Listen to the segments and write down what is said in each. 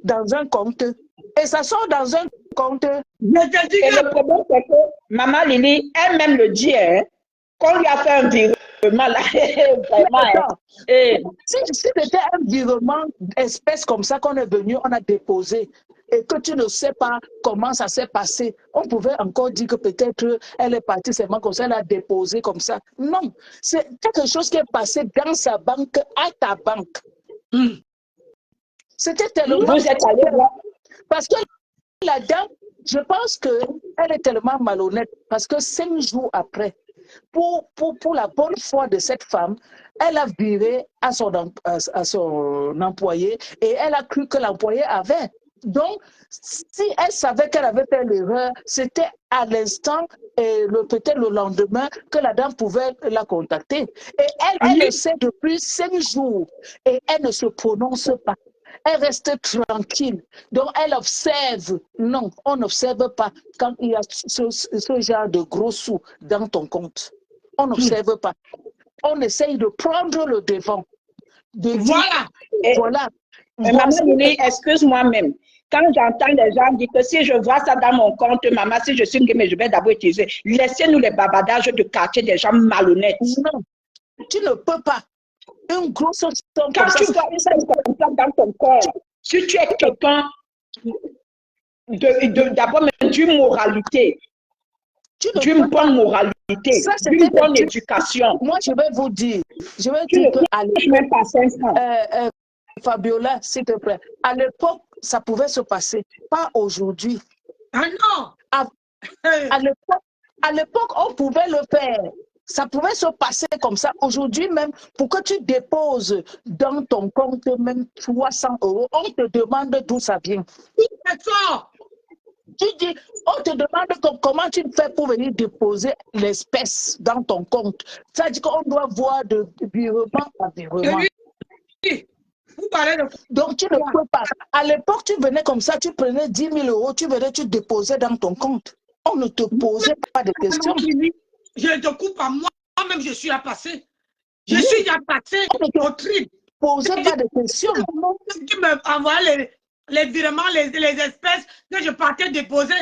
dans un compte. Et ça sort dans un compte. Et le problème, c'est que Maman Lily, elle-même le dit, hein, qu'on lui a fait un virement là. Vraiment, si c'était un virement d'espèces comme ça qu'on est venu, on a déposé, et que tu ne sais pas comment ça s'est passé, on pouvait encore dire que peut-être elle est partie seulement comme ça, elle a déposé comme ça. Non, c'est quelque chose qui est passé dans sa banque à ta banque. C'était tellement... Vous êtes allé voir. Parce que la dame, je pense qu'elle est tellement malhonnête, parce que 5 jours après, pour la bonne foi de cette femme, elle a viré à son employé et elle a cru que l'employé avait. Donc, si elle savait qu'elle avait fait l'erreur, c'était à l'instant et peut-être le lendemain que la dame pouvait la contacter. Et elle le sait depuis 5 jours et elle ne se prononce pas. Elle reste tranquille. Donc, elle observe. Non, on n'observe pas quand il y a ce genre de gros sous dans ton compte. On n'observe pas. On essaye de prendre le devant. Voilà. Maman Lily, excuse-moi même. Quand j'entends les gens dire que si je vois ça dans mon compte, maman, si je suis une mais je vais d'abord utiliser. Laissez-nous les babadages de quartier des gens malhonnêtes. Non, tu ne peux pas. Une grosse somme quand tu vois une somme comme ça dans ton corps, si tu es quelqu'un d'abord d'une moralité, d'une bonne moralité, d'une bonne éducation. Moi, je vais vous dire, qu'à l'époque, Fabiola, s'il te plaît, à l'époque, ça pouvait se passer, pas aujourd'hui. Ah non! À l'époque, on pouvait le faire. Ça pouvait se passer comme ça. Aujourd'hui même, pour que tu déposes dans ton compte même 300 €, on te demande d'où ça vient. Tu dis, on te demande comment tu fais pour venir déposer l'espèce dans ton compte. Ça dit qu'on doit voir de virement à virement. Donc tu ne peux pas. À l'époque, tu venais comme ça, tu prenais 10 000 €, tu venais, tu déposais dans ton compte. On ne te posait pas de questions. Je te coupe à moi-même, je suis à passer. Je suis à passer au tri. Posez pas de questions. Tu m'envoies les virements, les espèces que je partais déposer.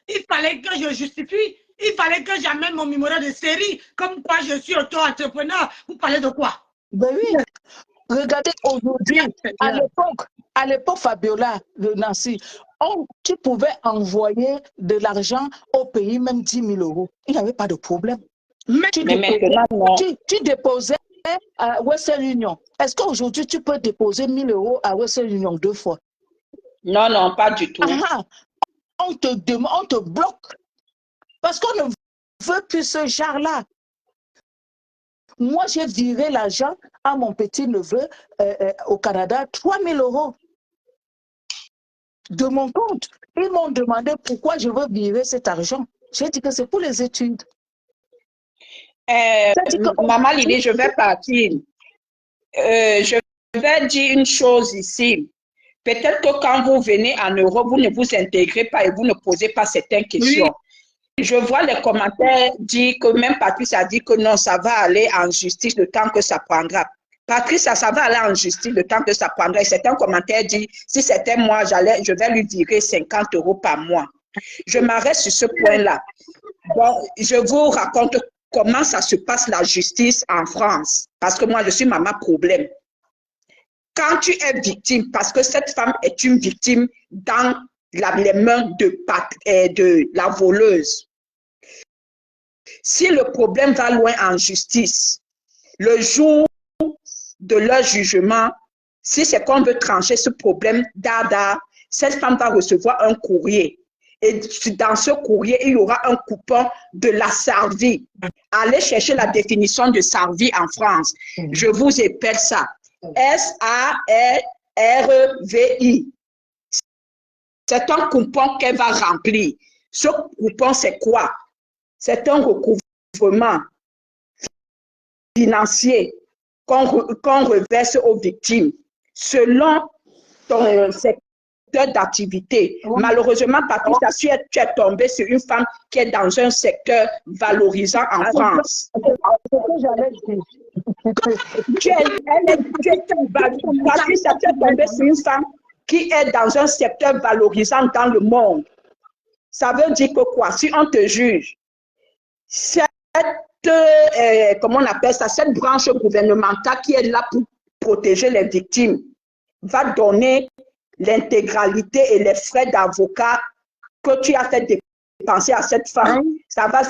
Il fallait que je justifie. Il fallait que j'amène mon numéro de série. Comme quoi je suis auto-entrepreneur. Vous parlez de quoi? Ben oui. Regardez aujourd'hui, à l'époque, Fabiola de Nancy, tu pouvais envoyer de l'argent au pays, même 10 000 €. Il n'y avait pas de problème. Tu déposais à Western Union. Est-ce qu'aujourd'hui, tu peux déposer 1 000 € à Western Union 2 fois? Non, non, pas du tout. On te bloque. Parce qu'on ne veut plus ce genre-là. Moi, j'ai viré l'argent à mon petit-neveu au Canada, 3 000 € de mon compte. Ils m'ont demandé pourquoi je veux virer cet argent. J'ai dit que c'est pour les études. Maman Lily, je vais partir. Je vais dire une chose ici. Peut-être que quand vous venez en Europe, vous ne vous intégrez pas et vous ne posez pas certaines questions. Oui. Je vois les commentaires dire que même Patrice a dit que non, ça va aller en justice le temps que ça prendra. Patrice, ça va aller en justice le temps que ça prendra. Et certains commentaires disent, si c'était moi, je vais lui virer 50 € par mois. Je m'arrête sur ce point-là. Bon, je vous raconte comment ça se passe la justice en France. Parce que moi, je suis maman problème. Quand tu es victime, parce que cette femme est une victime dans les mains de la voleuse. Si le problème va loin en justice, le jour de leur jugement, si c'est qu'on veut trancher ce problème d'Ada, cette femme va recevoir un courrier. Et dans ce courrier, il y aura un coupon de la SARVI. Allez chercher la définition de SARVI en France. Je vous épelle ça. SARVI. C'est un coupon qu'elle va remplir. Ce coupon, c'est quoi? C'est un recouvrement financier qu'on reverse aux victimes selon ton secteur d'activité. Oui. Malheureusement, Patricia, tu es tombée sur une femme qui est dans un secteur valorisant en France. C'est ce que j'allais dire. Patricia, tu es tombée sur une femme qui est dans un secteur valorisant dans le monde. Ça veut dire que quoi? Si on te juge, comment on appelle ça, cette branche gouvernementale qui est là pour protéger les victimes va donner l'intégralité et les frais d'avocat que tu as fait dépenser à cette femme. Ça va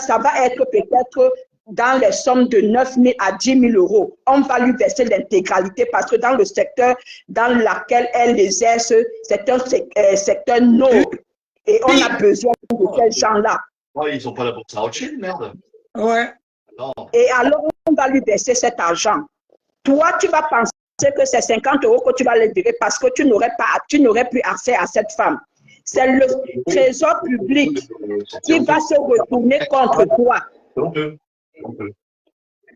être peut-être dans les sommes de 9 000 à 10 000 euros. On va lui verser l'intégralité parce que dans le secteur dans lequel elle exerce, c'est un secteur noble et on a besoin de ces gens-là. Ouais, ils sont pas là pour ça. Merde. Ouais. Non. Et alors, on va lui verser cet argent. Toi, tu vas penser que c'est 50 euros que tu vas les virer parce que tu n'aurais plus accès à cette femme. C'est le trésor public qui va se retourner contre toi.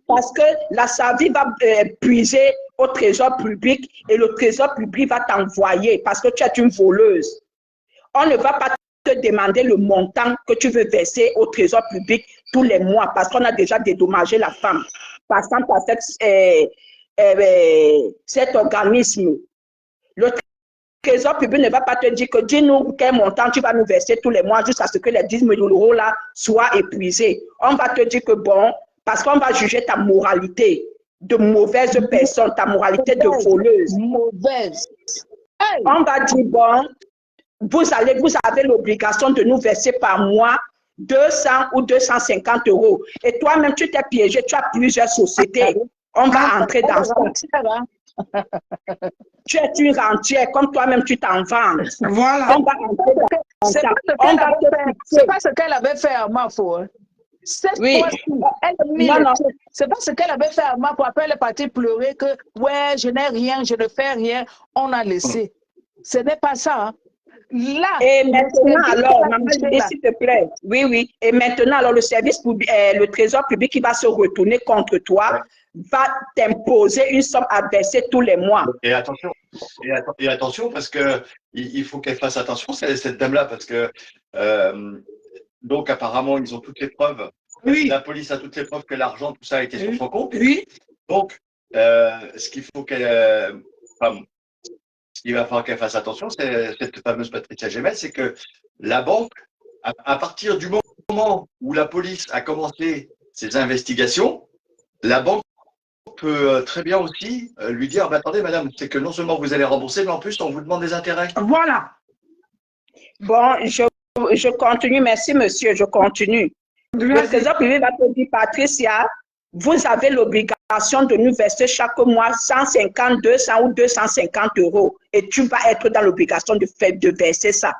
Parce que la SAVI va puiser au trésor public et le trésor public va t'envoyer parce que tu es une voleuse. On ne va pas te demander le montant que tu veux verser au trésor public tous les mois parce qu'on a déjà dédommagé la femme. Passant par cet organisme. Le trésor public ne va pas te dire que dis-nous quel montant tu vas nous verser tous les mois jusqu'à ce que les 10 000 euros là soient épuisés. On va te dire que bon, parce qu'on va juger ta moralité de mauvaise personne, ta moralité de voleuse. Mauvaise. Hey. On va dire bon, vous avez l'obligation de nous verser par mois 200 ou 250 euros. Et toi-même, tu t'es piégé, tu as plusieurs sociétés. On va entrer dans ça. Tu es une rentière, comme toi-même, tu t'en vends. Voilà. On va entrer dans ça. C'est pas ce qu'elle avait fait à Mafo. Oui. C'est pas ce qu'elle avait fait à Mafo. Après, elle est partie pleurer que, ouais, je n'ai rien, je ne fais rien. On a laissé. Ce n'est pas ça. Hein. Là, et maintenant, alors, maman, s'il te plaît, oui, et maintenant, alors, le service public, le trésor public qui va se retourner contre toi, va t'imposer une somme à verser tous les mois. Et attention parce que il faut qu'elle fasse attention, cette dame-là, parce que donc apparemment, ils ont toutes les preuves. Oui. La police a toutes les preuves que l'argent, tout ça a été sur son compte. Oui. Donc, ce qu'il faut qu'elle... il va falloir qu'elle fasse attention, cette fameuse Patricia Gemel, c'est que la banque, à partir du moment où la police a commencé ses investigations, la banque peut très bien aussi lui dire, bah, attendez madame, c'est que non seulement vous allez rembourser, mais en plus on vous demande des intérêts. Voilà. Bon, je continue, merci monsieur, je continue. Le trésor public va te dire, Patricia, vous avez l'obligation de nous verser chaque mois 150, 200 ou 250 euros et tu vas être dans l'obligation de verser ça.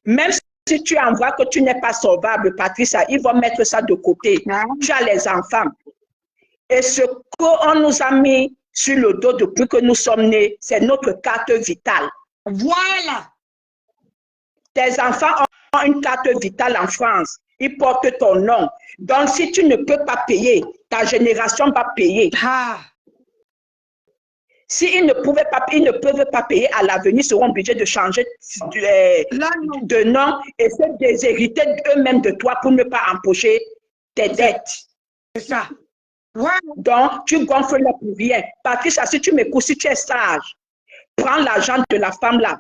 Même si tu envoies que tu n'es pas solvable, Patricia, ils vont mettre ça de côté. Tu as les enfants. Et ce qu'on nous a mis sur le dos depuis que nous sommes nés, c'est notre carte vitale. Voilà. Tes enfants ont une carte vitale en France. Ils portent ton nom. Donc, si tu ne peux pas payer, ta génération va payer. Ah. S'ils ne peuvent pas payer à l'avenir, ils seront obligés de changer de nom et se déshériter eux-mêmes de toi pour ne pas empocher tes dettes. C'est ça. Ouais. Donc, tu gonfles là pour rien. Patricia, si tu m'écoutes, si tu es sage, prends l'argent de la femme là.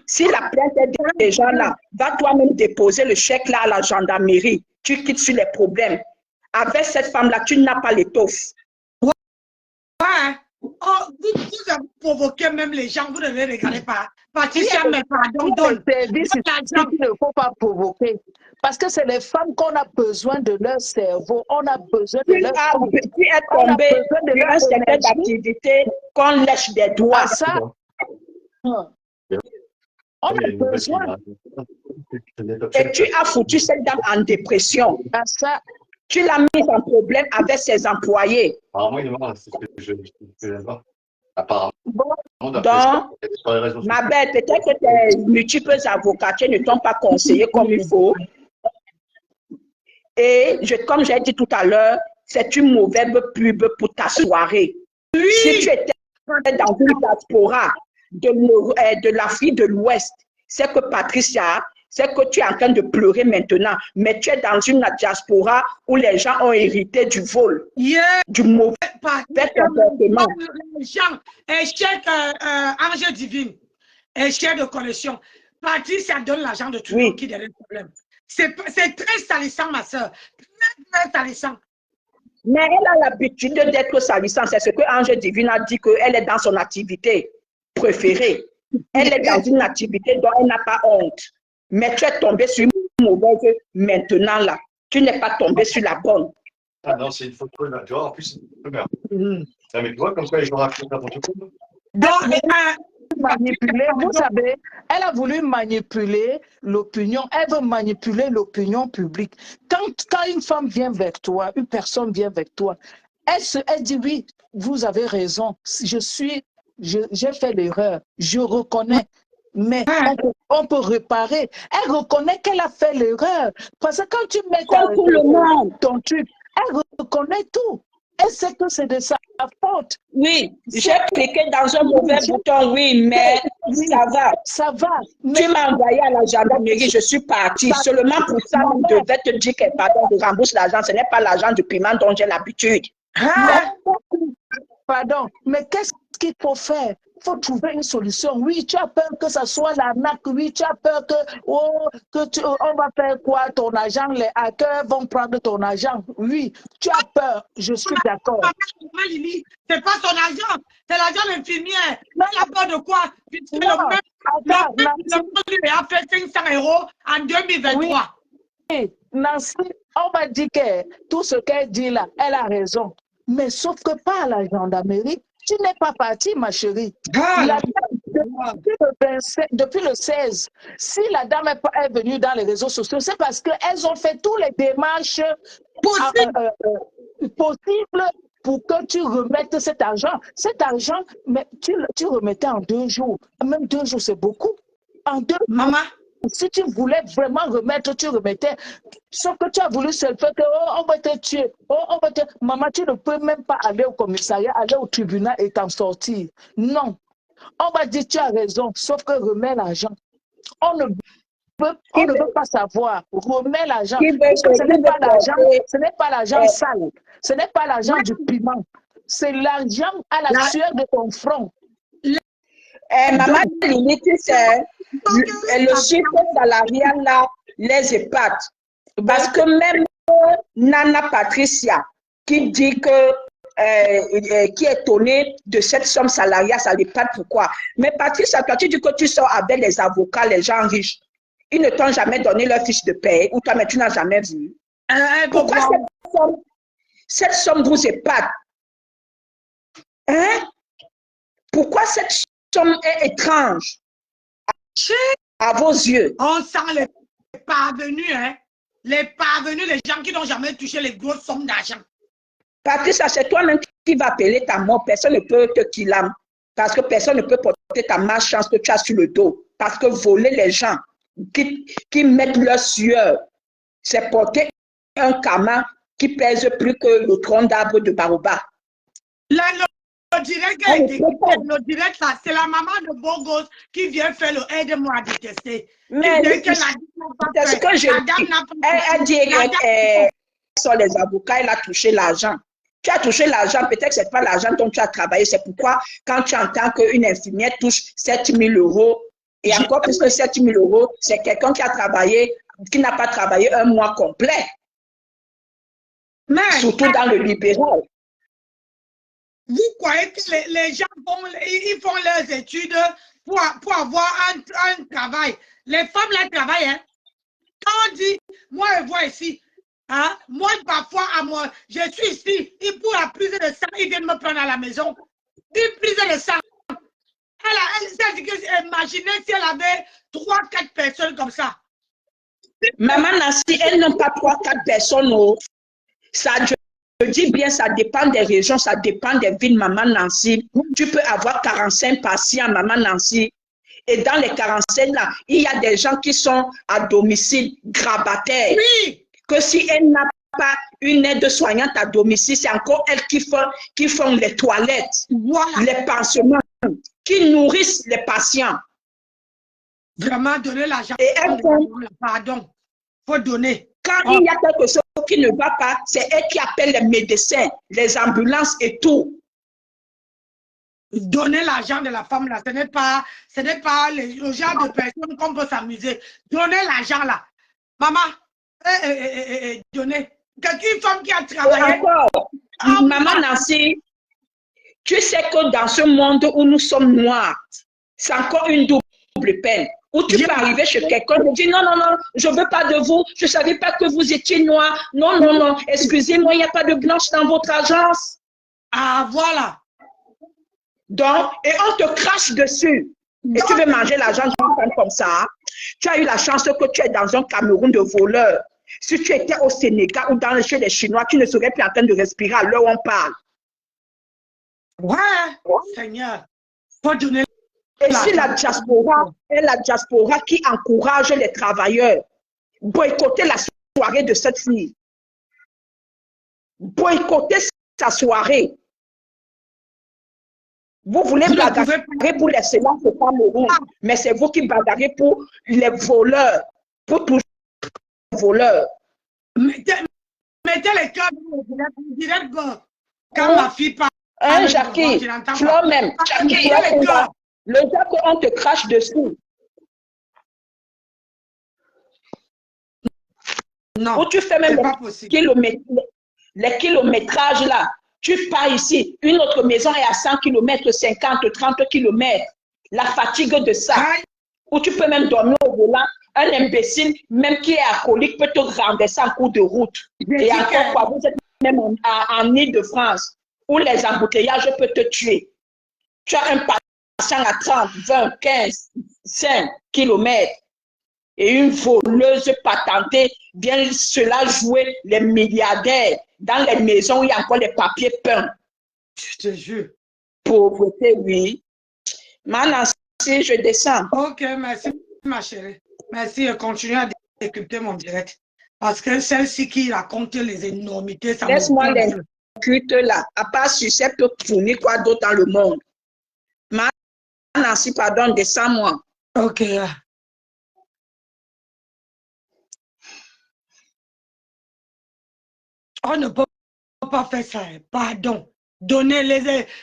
Si la plainte est déjà là, va toi-même déposer le chèque là à la gendarmerie. Tu quittes sur les problèmes. Avec cette femme-là, tu n'as pas l'étoffe. Ouais. Oh, vous avez provoqué même les gens, vous ne les regardez pas. Patricia, mais pardon, donne. Il ne faut pas provoquer. Parce que c'est les femmes qu'on a besoin de leur cerveau. On a besoin de leur cerveau. Tu es tombé sur un secteur d'activité qu'on lèche des doigts. Ça. On a besoin. Et tu as foutu cette dame en dépression. Ça. Tu l'as mise en problème avec ses employés. Apparemment, c'est ce que je ne pas. Apparemment. Donc, ma belle, peut-être que tes multiples avocats ne t'ont pas conseillé comme il faut. Et comme j'ai dit tout à l'heure, c'est une mauvaise pub pour ta soirée. Oui. Si tu étais dans une diaspora de l'Afrique de l'Ouest, c'est que Patricia, c'est que tu es en train de pleurer maintenant, mais tu es dans une diaspora où les gens ont hérité du vol, du mauvais comportement. Les gens, chèque Ange Divine, et chair de connexion. Patricia donne l'argent de tout le monde qui est le problème. C'est très salissant, ma soeur. Très salissant. Mais elle a l'habitude d'être salissante. C'est ce que Ange Divine a dit, qu'elle est dans son activité préférée. Elle est dans une activité dont elle n'a pas honte. Mais tu es tombé sur une mauvaise maintenant là. Tu n'es pas tombé sur la bonne. Ah non, c'est une faute. Tu vois, en plus, ça met toi, comme ça les gens racontent n'importe quoi. Donc, Manipuler, vous savez, elle a voulu manipuler l'opinion, elle veut manipuler l'opinion publique. Quand une femme vient vers toi, une personne vient vers toi, elle dit oui, vous avez raison, j'ai fait l'erreur, je reconnais, mais on peut réparer. Elle reconnaît qu'elle a fait l'erreur, parce que quand tu mets ton truc, elle reconnaît tout. Elle sait que c'est de sa faute. Oui, j'ai cliqué dans un mauvais bouton, oui, mais ça va. Ça va. Tu m'as envoyé à la gendarmerie, je suis partie. Seulement pour ça, on devait te dire que pardon, je rembourse l'argent. Ce n'est pas l'argent du paiement dont j'ai l'habitude. Pardon, mais qu'est-ce qu'il faut faire? Il faut trouver une solution. Oui, tu as peur que ça soit l'arnaque. Oui, tu as peur que, on va faire quoi? Ton argent, les hackers vont prendre ton argent. Oui, tu as peur. Je suis d'accord. C'est pas son argent, c'est l'argent de l'infirmière. Mais elle a peur de quoi? Puisque le monde lui a fait 500 € en 2023. Oui, Nancy, on va dire que tout ce qu'elle dit là, elle a raison. Mais sauf que pas à la gendarmerie. Tu n'es pas partie, ma chérie. Depuis le 16, si la dame est venue dans les réseaux sociaux, c'est parce qu'elles ont fait tous les démarches possibles pour que tu remettes cet argent. Cet argent, mais tu remettais en 2 jours. Même 2 jours, c'est beaucoup. En 2 Maman. Si tu voulais vraiment remettre, tu remettais. Sauf que tu as voulu se faire que on va te tuer. Maman, tu ne peux même pas aller au commissariat, aller au tribunal et t'en sortir. Non. On va dire tu as raison, sauf que remets l'argent. On ne veut pas savoir. Remets l'argent. Ce n'est pas l'argent sale. Ce n'est pas l'argent du piment. C'est l'argent à la sueur de ton front. Maman, c'est le chiffre salarial là, les épate. Parce que même Nana Patricia, qui dit que, qui est étonnée de cette somme salariale, ça l'épate pourquoi. Mais Patricia, toi, tu dis que tu sors avec les avocats, les gens riches. Ils ne t'ont jamais donné leur fiche de paie, ou toi, mais tu n'as jamais vu. Pourquoi cette somme vous épate? Hein? Pourquoi cette somme est étrange à vos yeux? On sent les parvenus, hein? Les parvenus, les gens qui n'ont jamais touché les grosses sommes d'argent. Patricia, c'est toi-même qui vas appeler ta mort. Personne ne peut te killer. Parce que personne ne peut porter ta malchance que tu as sur le dos. Parce que voler les gens qui mettent leur sueur, c'est porter un karma qui pèse plus que le tronc d'arbre de Baroba. Le direct, là, c'est la maman de Bogos qui vient faire le aide-moi à détester. Mais c'est ce que je dis. Elle dit que sont les avocats, elle a touché l'argent. Tu as touché l'argent, peut-être que ce n'est pas l'argent dont tu as travaillé. C'est pourquoi, quand tu entends qu'une infirmière touche 7 000 €, et encore plus que 7 000 €, c'est quelqu'un qui a travaillé, qui n'a pas travaillé un mois complet. Mais, surtout dans le libéral. Vous croyez que les gens ils font leurs études pour avoir un travail. Les femmes, là, travaillent. Hein? Quand on dit, moi, je vois ici, hein? Moi, parfois, je suis ici, ils pour la prise de sang, ils viennent me prendre à la maison. Une prise de sang. Imaginez si elle avait 3-4 personnes comme ça. Maman Nancy, elles n'ont pas 3-4 personnes. Ça, je dis bien, ça dépend des régions, ça dépend des villes, maman Nancy. Tu peux avoir 45 patients, maman Nancy. Et dans les 45 là, il y a des gens qui sont à domicile, grabataires. Oui. Que si elle n'a pas une aide-soignante à domicile, c'est encore elles qui font les toilettes, voilà. Les pensionnements, qui nourrissent les patients. Vraiment, donner l'argent. Et elles font... Pardon, il faut donner. Quand il y a quelque chose qui ne va pas, c'est elles qui appellent les médecins, les ambulances et tout. Donner l'argent de la femme, là, ce n'est pas le genre de personne qu'on peut s'amuser. Donner l'argent, là. Maman, donner. Une femme qui a travaillé. D'accord. Maman Nancy, tu sais que dans ce monde où nous sommes noirs, c'est encore une double peine. Où tu peux arriver chez quelqu'un et dire non, non, non, je ne veux pas de vous, je ne savais pas que vous étiez noir. Non, non, non, excusez-moi, il n'y a pas de blanche dans votre agence. Ah, voilà. Donc, et on te crache dessus. Et tu veux manger l'argent d'une femme comme ça. Tu as eu la chance que tu es dans un Cameroun de voleurs. Si tu étais au Sénégal ou chez les Chinois, tu ne serais plus en train de respirer à l'heure où on parle. Ouais, Seigneur. Faut donner. Et si la diaspora est la diaspora qui encourage les travailleurs, boycotter la soirée de cette fille, boycotter sa soirée. Vous voulez bagarrer pour l'excellence au Cameroun, mais c'est vous qui bagarrez pour les voleurs, pour tous les voleurs. Mettez les cœurs direct quand ma fille parle. Jackie, Flo même, Jackie, le jour qu'on te crache dessus. Non, ou tu fais même les kilométrages là. Tu pars ici, une autre maison est à 100 km, 50, 30 km. La fatigue de ça. Ou tu peux même dormir au volant. Un imbécile, même qui est alcoolique, peut te renverser en cours de route. Et encore quoi, vous êtes même en Île-de-France, où les embouteillages peuvent te tuer. Tu as un patient à 30, 20, 15, 5 km. Et une voleuse patentée vient cela jouer les milliardaires dans les maisons où il y a encore les papiers peints. Je te jure. Pauvreté, oui. Maintenant, si je descends. Ok, merci, ma chérie. Merci, continue à décrypter mon direct. Parce que celle-ci qui raconte les énormités, ça laisse-moi les cuites là. À part succès, peut fournir quoi d'autre dans le monde. Nancy, pardon, descends-moi. Ok. On ne peut pas faire ça, pardon. Donner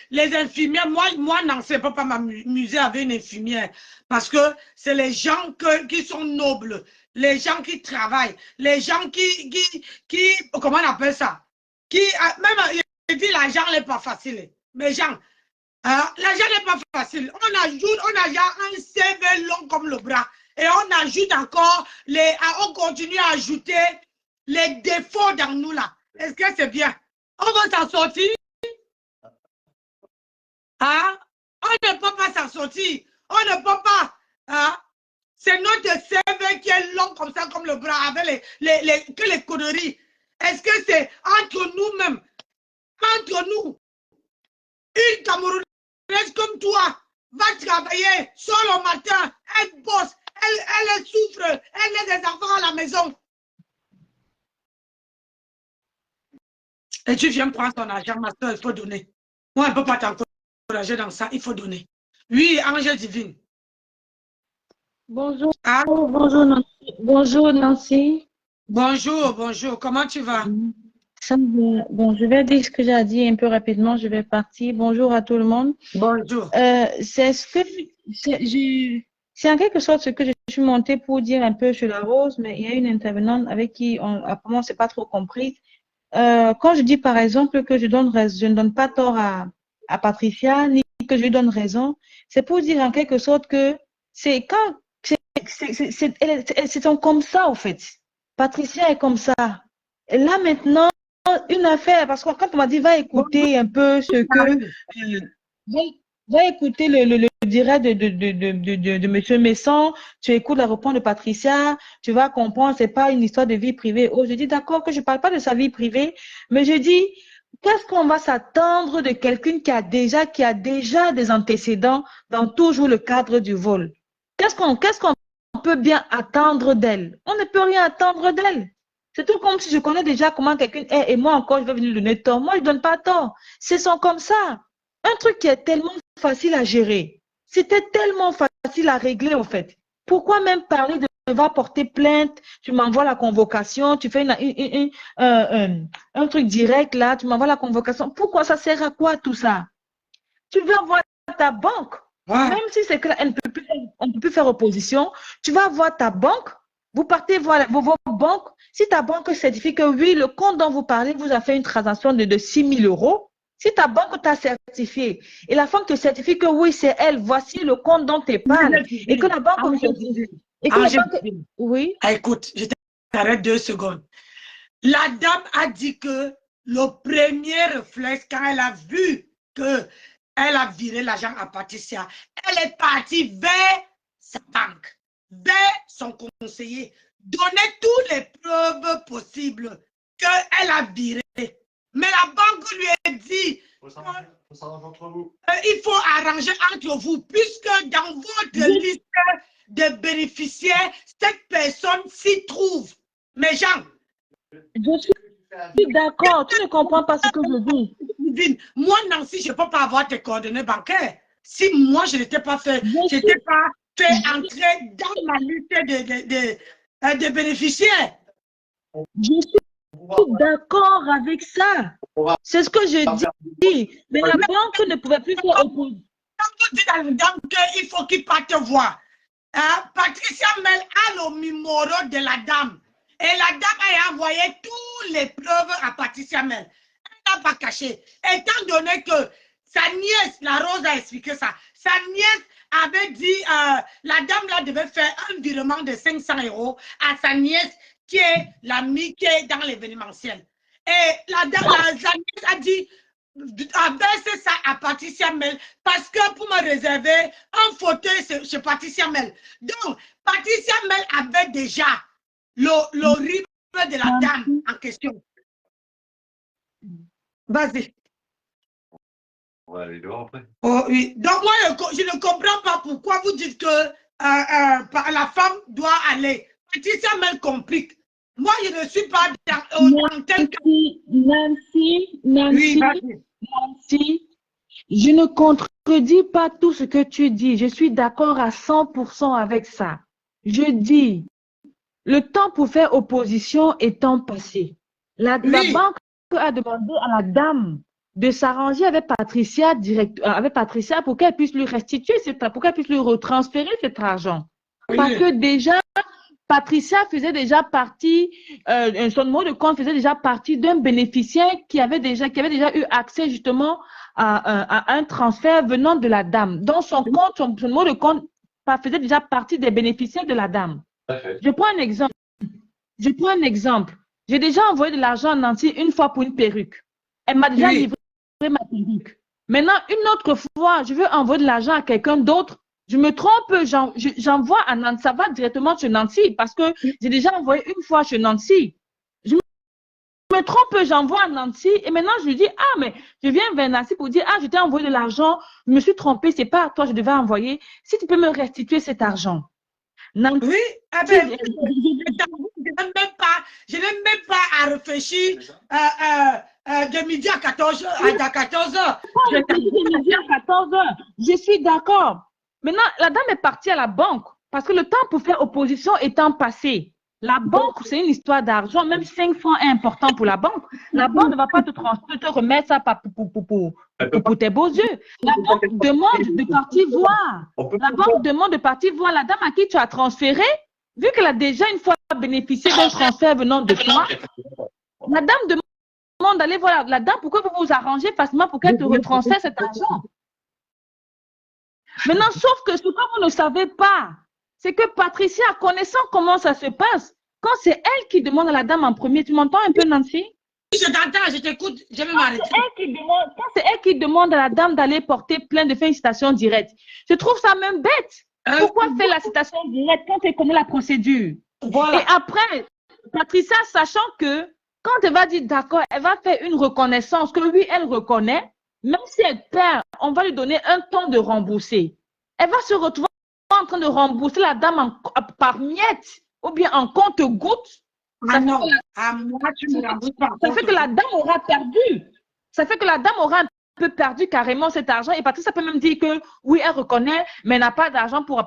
les infirmières, moi non, je ne peux pas m'amuser avec une infirmière parce que c'est les gens qui sont nobles, les gens qui travaillent, les gens qui comment on appelle ça? Même, je dis l'argent n'est pas facile, mais gens, l'argent n'est pas facile. On a un CV long comme le bras et on ajoute encore, on continue à ajouter les défauts dans nous là. Est-ce que c'est bien? On va s'en sortir? Hein? On ne peut pas s'en sortir. On ne peut pas. Hein? C'est notre CV qui est long comme ça, comme le bras, avec les conneries. Est-ce que c'est entre nous-mêmes, entre nous, une Camerounaise comme toi va travailler seule au matin, elle bosse, elle souffre, elle a des enfants à la maison. Et tu viens prendre ton argent, ma soeur, il faut donner. Moi, je ne peux pas t'encourager dans ça, il faut donner. Oui, ange divine. Bonjour. Ah. Bonjour, Nancy. Bonjour, Nancy. Bonjour, bonjour. Comment tu vas? Ça va. Bon, je vais dire ce que j'ai dit un peu rapidement. Je vais partir. Bonjour à tout le monde. Bonjour. C'est en quelque sorte ce que je suis montée pour dire un peu sur la rose, mais il y a une intervenante avec qui, apparemment, c'est pas trop compris. Quand je dis par exemple que je ne donne pas tort à Patricia, ni que je lui donne raison, c'est pour dire en quelque sorte que c'est comme ça, en fait. Patricia est comme ça. Et là, maintenant, une affaire, parce que quand on m'a dit, va écouter un peu ce que... va écouter le direct de M. Messon, tu écoutes la réponse de Patricia, tu vas comprendre, c'est pas une histoire de vie privée. Oh, je dis d'accord que je parle pas de sa vie privée, mais je dis, qu'est-ce qu'on va s'attendre de quelqu'un qui a déjà des antécédents dans toujours le cadre du vol? Qu'est-ce qu'on peut bien attendre d'elle? On ne peut rien attendre d'elle. C'est tout comme si je connais déjà comment quelqu'un est et moi encore, je vais venir lui donner tort. Moi, je donne pas tort. C'est comme ça. Un truc qui est tellement facile à gérer. C'était tellement facile à régler, en fait. Pourquoi même parler de va porter plainte, tu m'envoies la convocation, tu fais un truc direct là, tu m'envoies la convocation. Pourquoi ça sert à quoi tout ça? Tu veux avoir ta banque. Ouais. Même si c'est clair, on ne peut plus faire opposition, tu vas voir ta banque, vous partez voir vos banques. Si ta banque certifie que oui, le compte dont vous parlez vous a fait une transaction de 6 000 euros, si ta banque t'a certifié et la banque te certifie que oui, c'est elle, voici le compte dont tu parles, et que la banque certifie. Et que la banque... Oui. Ah, écoute, je t'arrête 2 secondes. La dame a dit que le premier réflexe, quand elle a vu que elle a viré l'argent à Patricia, elle est partie vers sa banque, vers son conseiller, donner toutes les preuves possibles qu'elle a viré. Mais la banque lui a dit, Faut s'arranger entre vous. il faut arranger entre vous, puisque dans votre liste de bénéficiaires, cette personne s'y trouve. Mais Jean, je suis d'accord, tu ne comprends pas ce que je dis. Moi, Nancy, je ne peux pas avoir tes coordonnées bancaires. Si moi, je n'étais pas fait, entrer dans ma liste de bénéficiaires. Je suis d'accord avec ça. C'est ce que je dis. Mais la banque ne pouvait plus faire opposition. Quand vous dites à la dame qu'il faut qu'il parte voir, Patricia Mel a le numéro de la dame. Et la dame a envoyé toutes les preuves à Patricia Mel. Elle n'a pas caché. Étant donné que sa nièce, la Rose a expliqué ça, sa nièce avait dit, la dame là devait faire un virement de 500 euros à sa nièce qui est l'amie qui est dans l'événementiel. Et la nièce a dit, abaisse ça à Patricia Mel parce que pour me réserver un fauteuil chez Patricia Mel. Donc, Patricia Mel avait déjà le rythme de la dame en question. Vas-y. On va aller dehors après. Oh, oui. Donc, moi, je ne comprends pas pourquoi vous dites que la femme doit aller. Patricia Mel complique. Moi, je ne suis pas dans tel cas. Nancy, Oui, je ne contredis pas tout ce que tu dis. Je suis d'accord à 100% avec ça. Je dis, le temps pour faire opposition étant passé. La banque a demandé à la dame de s'arranger avec Patricia pour qu'elle puisse lui restituer, pour qu'elle puisse lui retransférer cet argent. oui. Parce que déjà, Patricia faisait déjà partie, son numéro de compte faisait déjà partie d'un bénéficiaire qui avait déjà eu accès justement à un transfert venant de la dame. Dans son compte, son numéro de compte faisait déjà partie des bénéficiaires de la dame. Je prends un exemple. J'ai déjà envoyé de l'argent à Nancy une fois pour une perruque. Elle m'a déjà livré ma perruque. Maintenant, une autre fois, je veux envoyer de l'argent à quelqu'un d'autre. Je me trompe, j'envoie à Nancy, ça va directement chez Nancy parce que j'ai déjà envoyé une fois chez Nancy. Je me trompe, j'envoie à Nancy et maintenant je lui dis, ah, mais je viens vers Nancy pour dire, ah, je t'ai envoyé de l'argent, je me suis trompée, c'est pas à toi, je devais envoyer. Si tu peux me restituer cet argent. Nancy, oui, je n'ai même pas à réfléchir de midi à 14h. À 14h. De midi à 14h. Je suis d'accord. Maintenant, la dame est partie à la banque parce que le temps pour faire opposition étant passé. La banque, c'est une histoire d'argent. Même 5 francs est important pour la banque. La banque ne va pas te remettre ça pour tes beaux yeux. La banque demande de partir voir. La banque demande de partir voir la dame à qui tu as transféré. Vu qu'elle a déjà une fois bénéficié d'un transfert venant de toi, la dame demande d'aller voir la dame. Pourquoi vous vous arrangez facilement pour qu'elle te retransfère cet argent? Maintenant, sauf que ce que vous ne savez pas, c'est que Patricia, connaissant comment ça se passe, quand c'est elle qui demande à la dame en premier, tu m'entends un peu, Nancy? Je t'entends, je t'écoute, je vais m'arrêter. Quand c'est elle qui demande à la dame d'aller porter plainte de faire une citation directe, je trouve ça même bête. Pourquoi faire la citation directe quand elle connaît la procédure? Voilà. Et après, Patricia, sachant que quand elle va dire d'accord, elle va faire une reconnaissance que oui, elle reconnaît, même si elle perd, on va lui donner un temps de rembourser. Elle va se retrouver en train de rembourser la dame par miettes ou bien en compte-gouttes. Ah non, moi, tu me rembourses pas. Ça fait que la dame aura perdu. Ça fait que la dame aura un peu perdu carrément cet argent. Et Patricia peut même dire que oui, elle reconnaît, mais elle n'a pas d'argent pour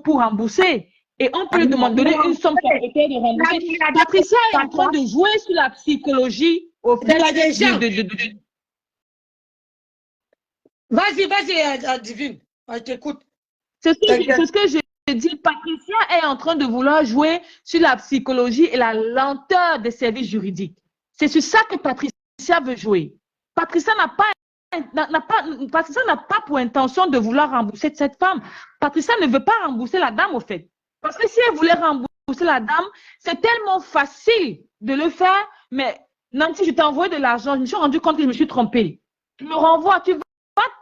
rembourser. Et on peut lui demander une somme forfaitaire de rembourser. Patricia est en train de jouer sur la psychologie au fait Vas-y, Divine. Je t'écoute. C'est ce que je dis. Patricia est en train de vouloir jouer sur la psychologie et la lenteur des services juridiques. C'est sur ça que Patricia veut jouer. Patricia n'a pas pour intention de vouloir rembourser cette femme. Patricia ne veut pas rembourser la dame, au fait. Parce que si elle voulait rembourser la dame, c'est tellement facile de le faire. Mais Nancy, je t'ai envoyé de l'argent. Je me suis rendu compte que je me suis trompée. Tu me renvoies, tu vas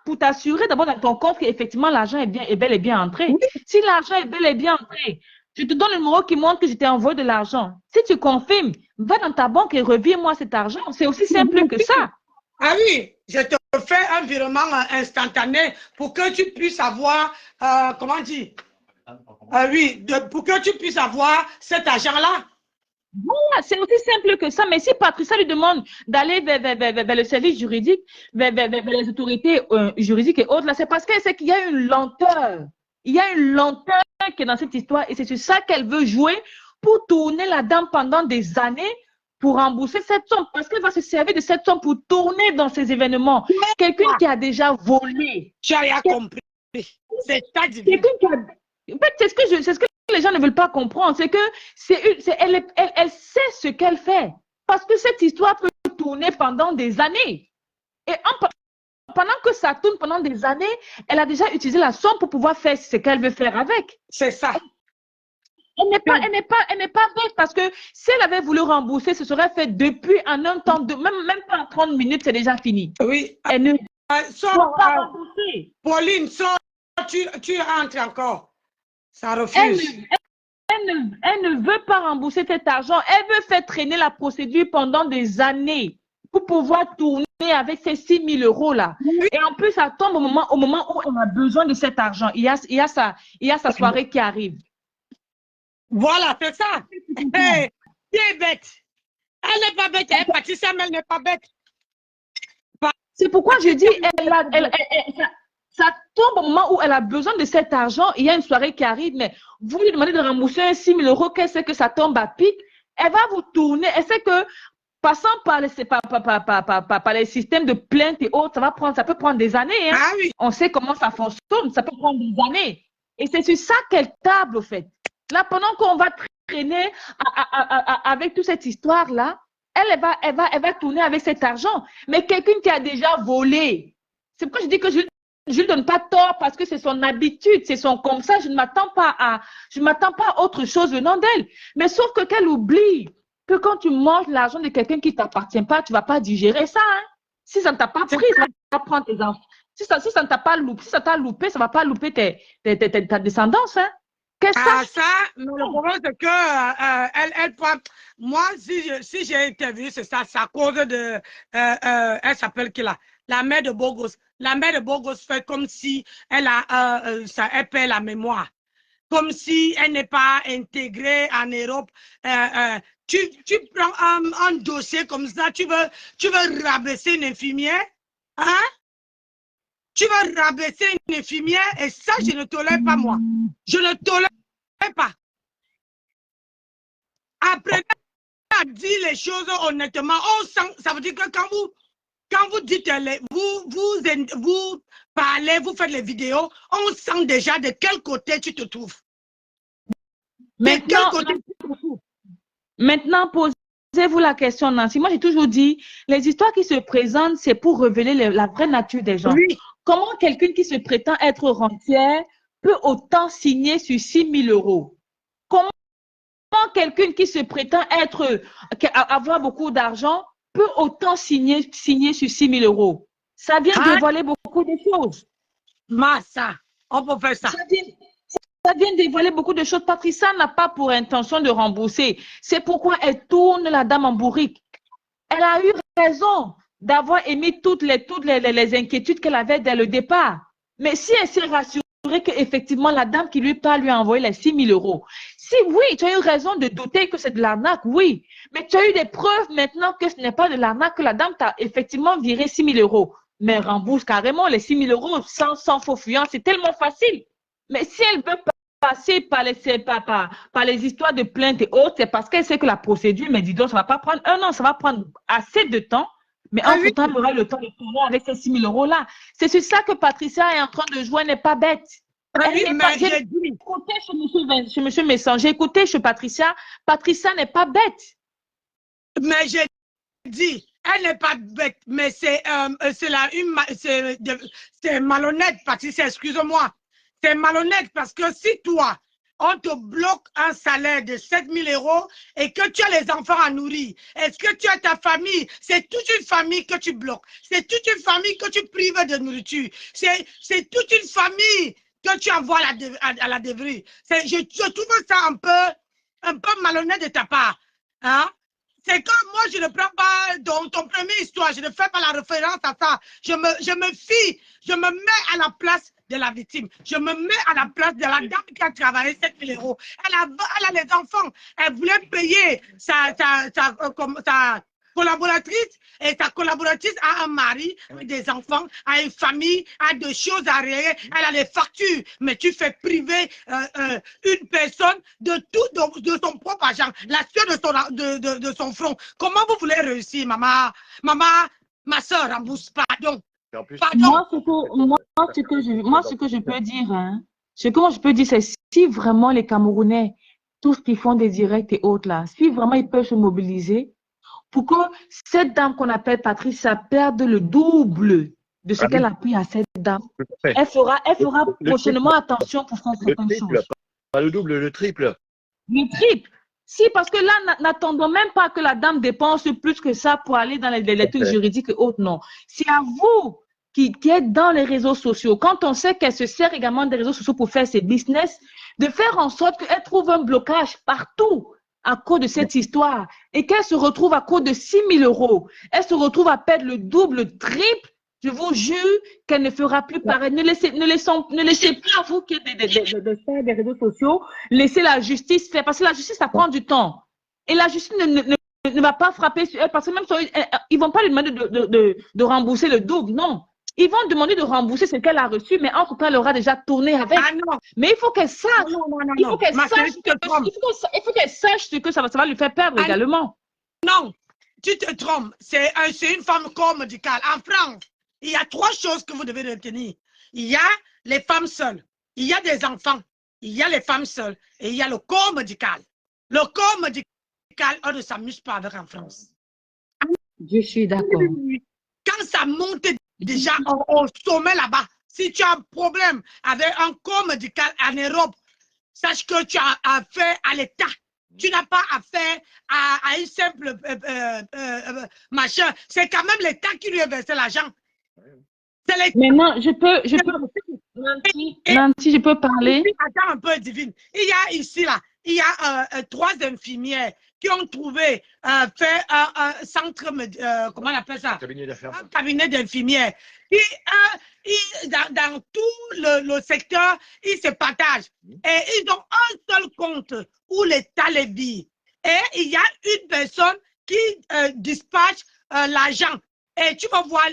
pour t'assurer d'abord dans ton compte qu'effectivement l'argent est bel et bien entré. Oui. Si l'argent est bel et bien entré, je te donne le numéro qui montre que je t'ai envoyé de l'argent. Si tu confirmes, va dans ta banque et reviens-moi cet argent. C'est aussi simple que ça. Ah oui, je te fais un virement instantané pour que tu puisses avoir, comment dire, oui, pour que tu puisses avoir cet argent-là. Voilà, c'est aussi simple que ça. Mais si Patricia lui demande d'aller vers le service juridique, vers les autorités juridiques et autres, là, c'est parce qu'elle sait qu'il y a une lenteur. Il y a une lenteur qui est dans cette histoire et c'est sur ça qu'elle veut jouer pour tourner la dame pendant des années pour rembourser cette somme. Parce qu'elle va se servir de cette somme pour tourner dans ces événements. Quelqu'un qui a déjà volé. Tu n'as rien compris. C'est ça, quelqu'un qui a... En fait, c'est ce que les gens ne veulent pas comprendre, c'est que elle sait ce qu'elle fait. Parce que cette histoire peut tourner pendant des années. Et pendant que ça tourne pendant des années, elle a déjà utilisé la somme pour pouvoir faire ce qu'elle veut faire avec. C'est ça. Elle n'est pas bête parce que si elle avait voulu rembourser, ce serait fait depuis en un temps, même pas en 30 minutes, c'est déjà fini. Oui. Elle ne doit pas rembourser. Pauline, tu rentres encore. Ça refuse. Elle ne veut pas rembourser cet argent. Elle veut faire traîner la procédure pendant des années pour pouvoir tourner avec ces 6 000 € là. Oui. Et en plus, ça tombe au moment où elle a besoin de cet argent. Il y a sa soirée qui arrive. Voilà, c'est ça. Hey, tu es bête. Elle n'est pas bête. Elle est Patricia, mais elle n'est pas bête. C'est pourquoi je dis, ça tombe au moment où elle a besoin de cet argent. Il y a une soirée qui arrive, mais vous lui demandez de rembourser 6 000 € qu'elle sait que ça tombe à pic. Elle va vous tourner. Elle sait que passant par les systèmes de plainte et autres, ça peut prendre des années. Hein. Ah oui. On sait comment ça fonctionne. Ça peut prendre des années. Et c'est sur ça qu'elle table, au fait. Là, pendant qu'on va traîner avec toute cette histoire-là, elle va tourner avec cet argent. Mais quelqu'un qui a déjà volé, c'est pourquoi je dis que je ne lui donne pas tort parce que c'est son habitude, c'est son comme ça. Je ne m'attends pas à autre chose venant d'elle. Mais sauf que qu'elle oublie que quand tu manges l'argent de quelqu'un qui ne t'appartient pas, tu ne vas pas digérer ça. Hein? Si ça ne t'a pas pris, ça va prendre tes enfants. Si ça ne t'a pas loupé, ça ne va pas louper ta descendance. Hein? Ça, mais le problème, c'est que elle prend. Moi, si j'ai interviewé, c'est ça, c'est à cause de. Elle s'appelle qui là? La mère de Bogos. La mère de Bogos fait comme si elle perd la mémoire. Comme si elle n'est pas intégrée en Europe. Tu prends un dossier comme ça, tu veux rabaisser une infirmière? Hein? Tu vas rabaisser une infirmière et ça, je ne tolère pas, moi. Je ne tolère pas. Apprenez à dire les choses honnêtement. On sent, ça veut dire que quand vous dites, vous parlez, vous faites les vidéos, on sent déjà de quel côté tu te trouves. Maintenant, posez-vous la question, Nancy. Moi, j'ai toujours dit, les histoires qui se présentent, c'est pour révéler la vraie nature des gens. Oui. Comment quelqu'un qui se prétend être rentière peut autant signer sur 6 000 €? Comment quelqu'un qui se prétend avoir beaucoup d'argent peut autant signer sur 6 000 €? Ça vient dévoiler beaucoup de choses. Massa, on peut faire ça. Ça vient dévoiler beaucoup de choses. Patricia n'a pas pour intention de rembourser. C'est pourquoi elle tourne la dame en bourrique. Elle a eu raison d'avoir émis toutes les inquiétudes qu'elle avait dès le départ. Mais si elle s'est rassurée qu'effectivement la dame qui lui parle lui a envoyé les 6 000 €, si oui, tu as eu raison de douter que c'est de l'arnaque, oui. Mais tu as eu des preuves maintenant que ce n'est pas de l'arnaque, que la dame t'a effectivement viré 6 000 €. Mais rembourse carrément les 6 000 € sans faux fuyant, c'est tellement facile. Mais si elle veut passer par les histoires de plainte et autres, c'est parce qu'elle sait que la procédure, mais dis donc, ça ne va pas prendre un an, ça va prendre assez de temps Mais Ah oui. entre-temps, il aura le temps de tourner avec ces 6 000 € là. C'est sur ça que Patricia est en train de jouer, elle n'est pas bête. Ah Elle oui, n'est mais pas... j'ai J'ai dit, écouté chez monsieur Messan, j'ai écouté chez Patricia. Patricia n'est pas bête. mais j'ai dit, elle n'est pas bête, mais c'est malhonnête, Patricia, excuse-moi. C'est malhonnête parce que si toi, on te bloque un salaire de 7 000 € et que tu as les enfants à nourrir, est-ce que tu as ta famille? C'est toute une famille que tu bloques. C'est toute une famille que tu prives de nourriture. C'est toute une famille que tu envoies à la débris. Je trouve ça un peu malhonnête de ta part. Hein? C'est comme moi, je ne prends pas ton première histoire, je ne fais pas la référence à ça. Je me fie, je me mets à la place de la victime. Je me mets à la place de la dame qui a travaillé 7 000 €. Elle a les enfants. Elle voulait payer sa collaboratrice et sa collaboratrice a un mari, a des enfants, a une famille, a des choses à régler, elle a les factures. Mais tu fais priver une personne de tout, de son propre argent, la sueur de son front. Comment vous voulez réussir, maman? Maman, ma soeur, rembourse, pardon. Pardon. Moi, ce que je peux dire, hein, ce que moi je peux dire, c'est si vraiment les Camerounais, tous qui font des directs et autres là, si vraiment ils peuvent se mobiliser pour que cette dame qu'on appelle Patricia perde le double de ce qu'elle a pris à cette dame, elle fera prochainement attention pour faire certaines choses. Pas le double, le triple. Le triple. Si, parce que là, n'attendons même pas que la dame dépense plus que ça pour aller dans les trucs juridiques et autres, non. C'est à vous qui êtes dans les réseaux sociaux, quand on sait qu'elle se sert également des réseaux sociaux pour faire ses business, de faire en sorte qu'elle trouve un blocage partout à cause de cette histoire et qu'elle se retrouve à cause de 6 000 €. Elle se retrouve à perdre le double, le triple. Je vous jure qu'elle ne fera plus pareil. Ne laissez pas, vous qui êtes des réseaux sociaux, laissez la justice faire. Parce que la justice, ça prend du temps. Et la justice ne va pas frapper sur elle. Parce que même ils ne vont pas lui demander de rembourser le double. Non. Ils vont demander de rembourser ce qu'elle a reçu, mais entre temps, elle aura déjà tourné avec. Ah non. Mais il faut qu'elle sache. Il faut qu'elle sache ce que ça va lui faire perdre également. Non, tu te trompes. C'est une femme corps médical. En France, il y a 3 choses que vous devez retenir. Il y a les femmes seules, il y a des enfants, il y a les femmes seules et il y a le corps médical. Le corps médical, on ne s'amuse pas avec en France. Je suis d'accord. Quand ça monte déjà au sommet là-bas, si tu as un problème avec un corps médical en Europe, sache que tu as affaire à l'État. Tu n'as pas affaire à une simple machin. C'est quand même l'État qui lui a versé l'argent. Maintenant, Nancy, je peux parler. Attends un peu, Divine. Il y a ici, là, il y a 3 infirmières qui ont trouvé fait un centre, comment on appelle ça? Un cabinet d'infirmières. Dans tout le secteur, ils se partagent. Et ils ont un seul compte où l'État les vit. Et il y a une personne qui dispatche l'argent. Et tu vas voir,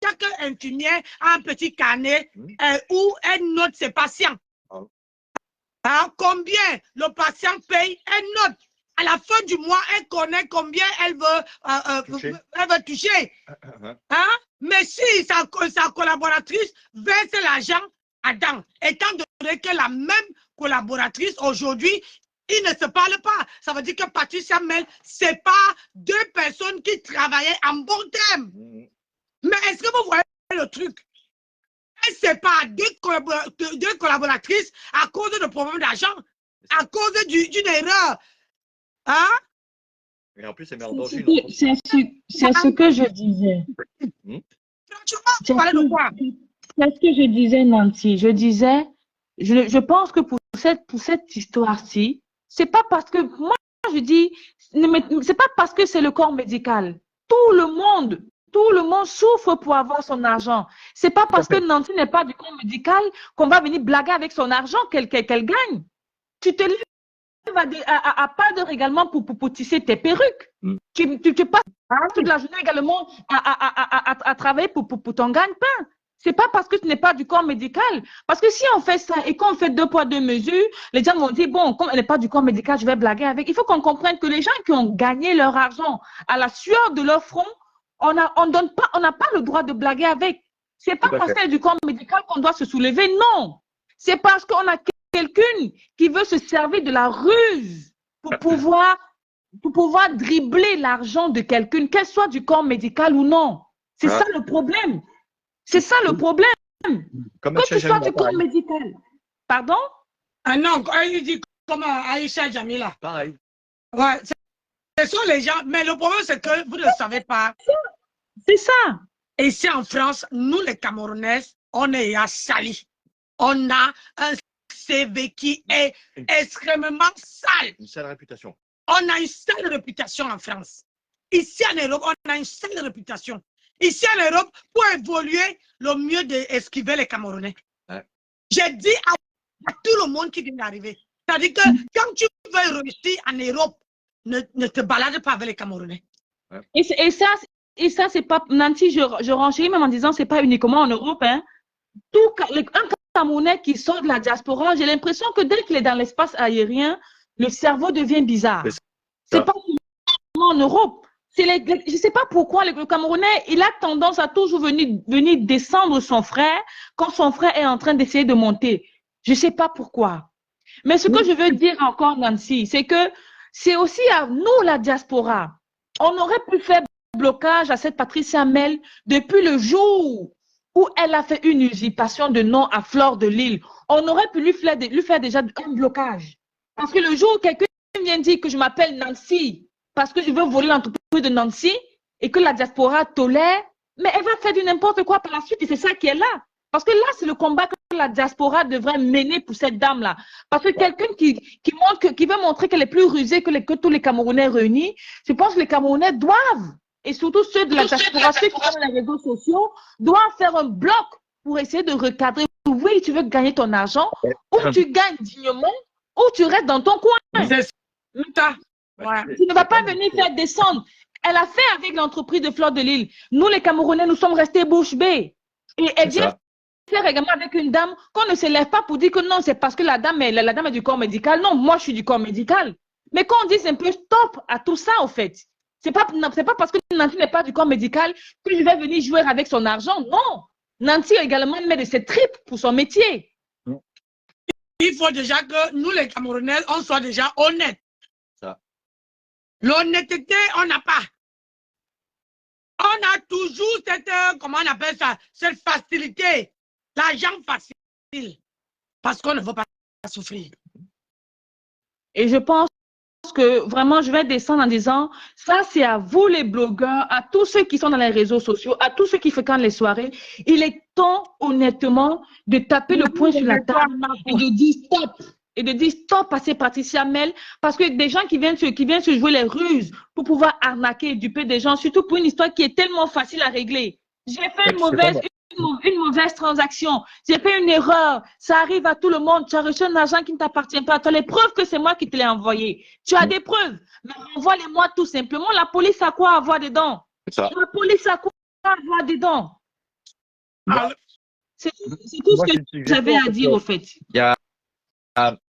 chaque infirmière a un petit carnet où elle note ses patients. Hein, combien le patient paye, elle note. À la fin du mois, elle connaît combien elle veut toucher. Hein? Mais si sa collaboratrice verse l'argent à Dan, étant donné que la même collaboratrice aujourd'hui, ils ne se parlent pas. Ça veut dire que Patricia Mel, ce n'est pas 2 personnes qui travaillaient en bon terme. Mais est-ce que vous voyez le truc? Elle sépare 2 collaboratrices à cause de problèmes d'argent, à cause d'une erreur. Hein? Et en plus, elle met en danger. C'est ce que je disais. Tu parlais de quoi? C'est ce que je disais, Nancy. Je disais, je pense que pour cette histoire-ci, c'est pas parce que, moi, je dis, c'est pas parce que c'est le corps médical. Tout le monde souffre pour avoir son argent. C'est pas parce que Nancy n'est pas du corps médical qu'on va venir blaguer avec son argent qu'elle gagne. Tu te lèves à pas d'heure également pour tisser tes perruques. Tu passes toute la journée également à travailler pour ton gagne-pain. C'est pas parce que tu n'es pas du corps médical. Parce que si on fait ça et qu'on fait 2 poids 2 mesures, les gens vont dire, bon, comme elle n'est pas du corps médical, je vais blaguer avec. Il faut qu'on comprenne que les gens qui ont gagné leur argent à la sueur de leur front on n'a pas le droit de blaguer avec. C'est pas parce qu'elle est du corps médical qu'on doit se soulever, non. C'est parce qu'on a quelqu'un qui veut se servir de la ruse pour pouvoir dribbler l'argent de quelqu'un, qu'elle soit du corps médical ou non. C'est ça le problème. C'est ça le problème. Que tu sois du corps médical. Pardon? Ah non, il dit comme Aïcha Jamila. Pareil. Ouais, ce sont les gens. Mais le problème, c'est que vous ne le savez pas. C'est ça. Ici en France, nous les Camerounais, on est à sali. On a un CV qui est extrêmement sale. Une sale réputation. On a une sale réputation en France. Ici en Europe, on a une sale réputation. Ici en Europe, pour évoluer, le mieux d'esquiver les Camerounais. Ouais. J'ai dit à tout le monde qui vient d'arriver. C'est-à-dire que quand tu veux réussir en Europe, ne te balade pas avec les Camerounais. Ouais. Et ça, c'est pas, Nancy, je renchéris même en disant, c'est pas uniquement en Europe, hein. Un Camerounais qui sort de la diaspora, j'ai l'impression que dès qu'il est dans l'espace aérien, le cerveau devient bizarre. C'est pas uniquement en Europe. Je ne sais pas pourquoi le Camerounais, il a tendance à toujours venir descendre son frère quand son frère est en train d'essayer de monter. Je ne sais pas pourquoi. Mais ce que je veux dire encore, Nancy, c'est que c'est aussi à nous, la diaspora. On aurait pu faire blocage à cette Patricia Mel depuis le jour où elle a fait une usurpation de nom à Fleur de Lille. On aurait pu lui faire déjà un blocage. Parce que le jour où quelqu'un vient dire que je m'appelle Nancy parce que je veux voler l'entreprise de Nancy et que la diaspora tolère, mais elle va faire du n'importe quoi par la suite et c'est ça qui est là. Parce que là, c'est le combat que la diaspora devrait mener pour cette dame-là. Parce que quelqu'un qui veut montrer qu'elle est plus rusée que tous les Camerounais réunis, je pense que les Camerounais doivent, et surtout ceux de la diaspora, ceux qui sont dans les réseaux sociaux, doivent faire un bloc pour essayer de recadrer. Oui, tu veux gagner ton argent, ou tu gagnes dignement, ou tu restes dans ton coin. C'est ça. Ouais. Tu ne vas pas venir faire descendre. Elle a fait avec l'entreprise de Fleur de Lille. Nous, les Camerounais, nous sommes restés bouche bée. Et elle vient faire également avec une dame qu'on ne se lève pas pour dire que non, c'est parce que la dame est du corps médical. Non, moi, je suis du corps médical. Mais qu'on dise un peu stop à tout ça, au fait. C'est pas parce que Nancy n'est pas du corps médical que je vais venir jouer avec son argent. Non. Nancy également met de ses tripes pour son métier. Il faut déjà que nous, les Camerounais, on soit déjà honnêtes. L'honnêteté, on n'a pas. On a toujours cette, comment on appelle ça, cette facilité. L'argent facile. Parce qu'on ne veut pas souffrir. Et je pense que vraiment, je vais descendre en disant, ça c'est à vous les blogueurs, à tous ceux qui sont dans les réseaux sociaux, à tous ceux qui fréquentent les soirées. Il est temps, honnêtement, de taper le poing sur la table et de dire stop. Et de dire stop à ces Patricia Mel, parce que des gens qui viennent se jouer les ruses pour pouvoir arnaquer et duper des gens, surtout pour une histoire qui est tellement facile à régler. J'ai fait une mauvaise transaction, j'ai fait une erreur, ça arrive à tout le monde, tu as reçu un argent qui ne t'appartient pas, tu as les preuves que c'est moi qui te l'ai envoyé. Tu as des preuves, mais envoie-les-moi tout simplement. La police a quoi à voir dedans? La police a quoi à voir dedans? C'est tout ce que j'avais à dire au fait.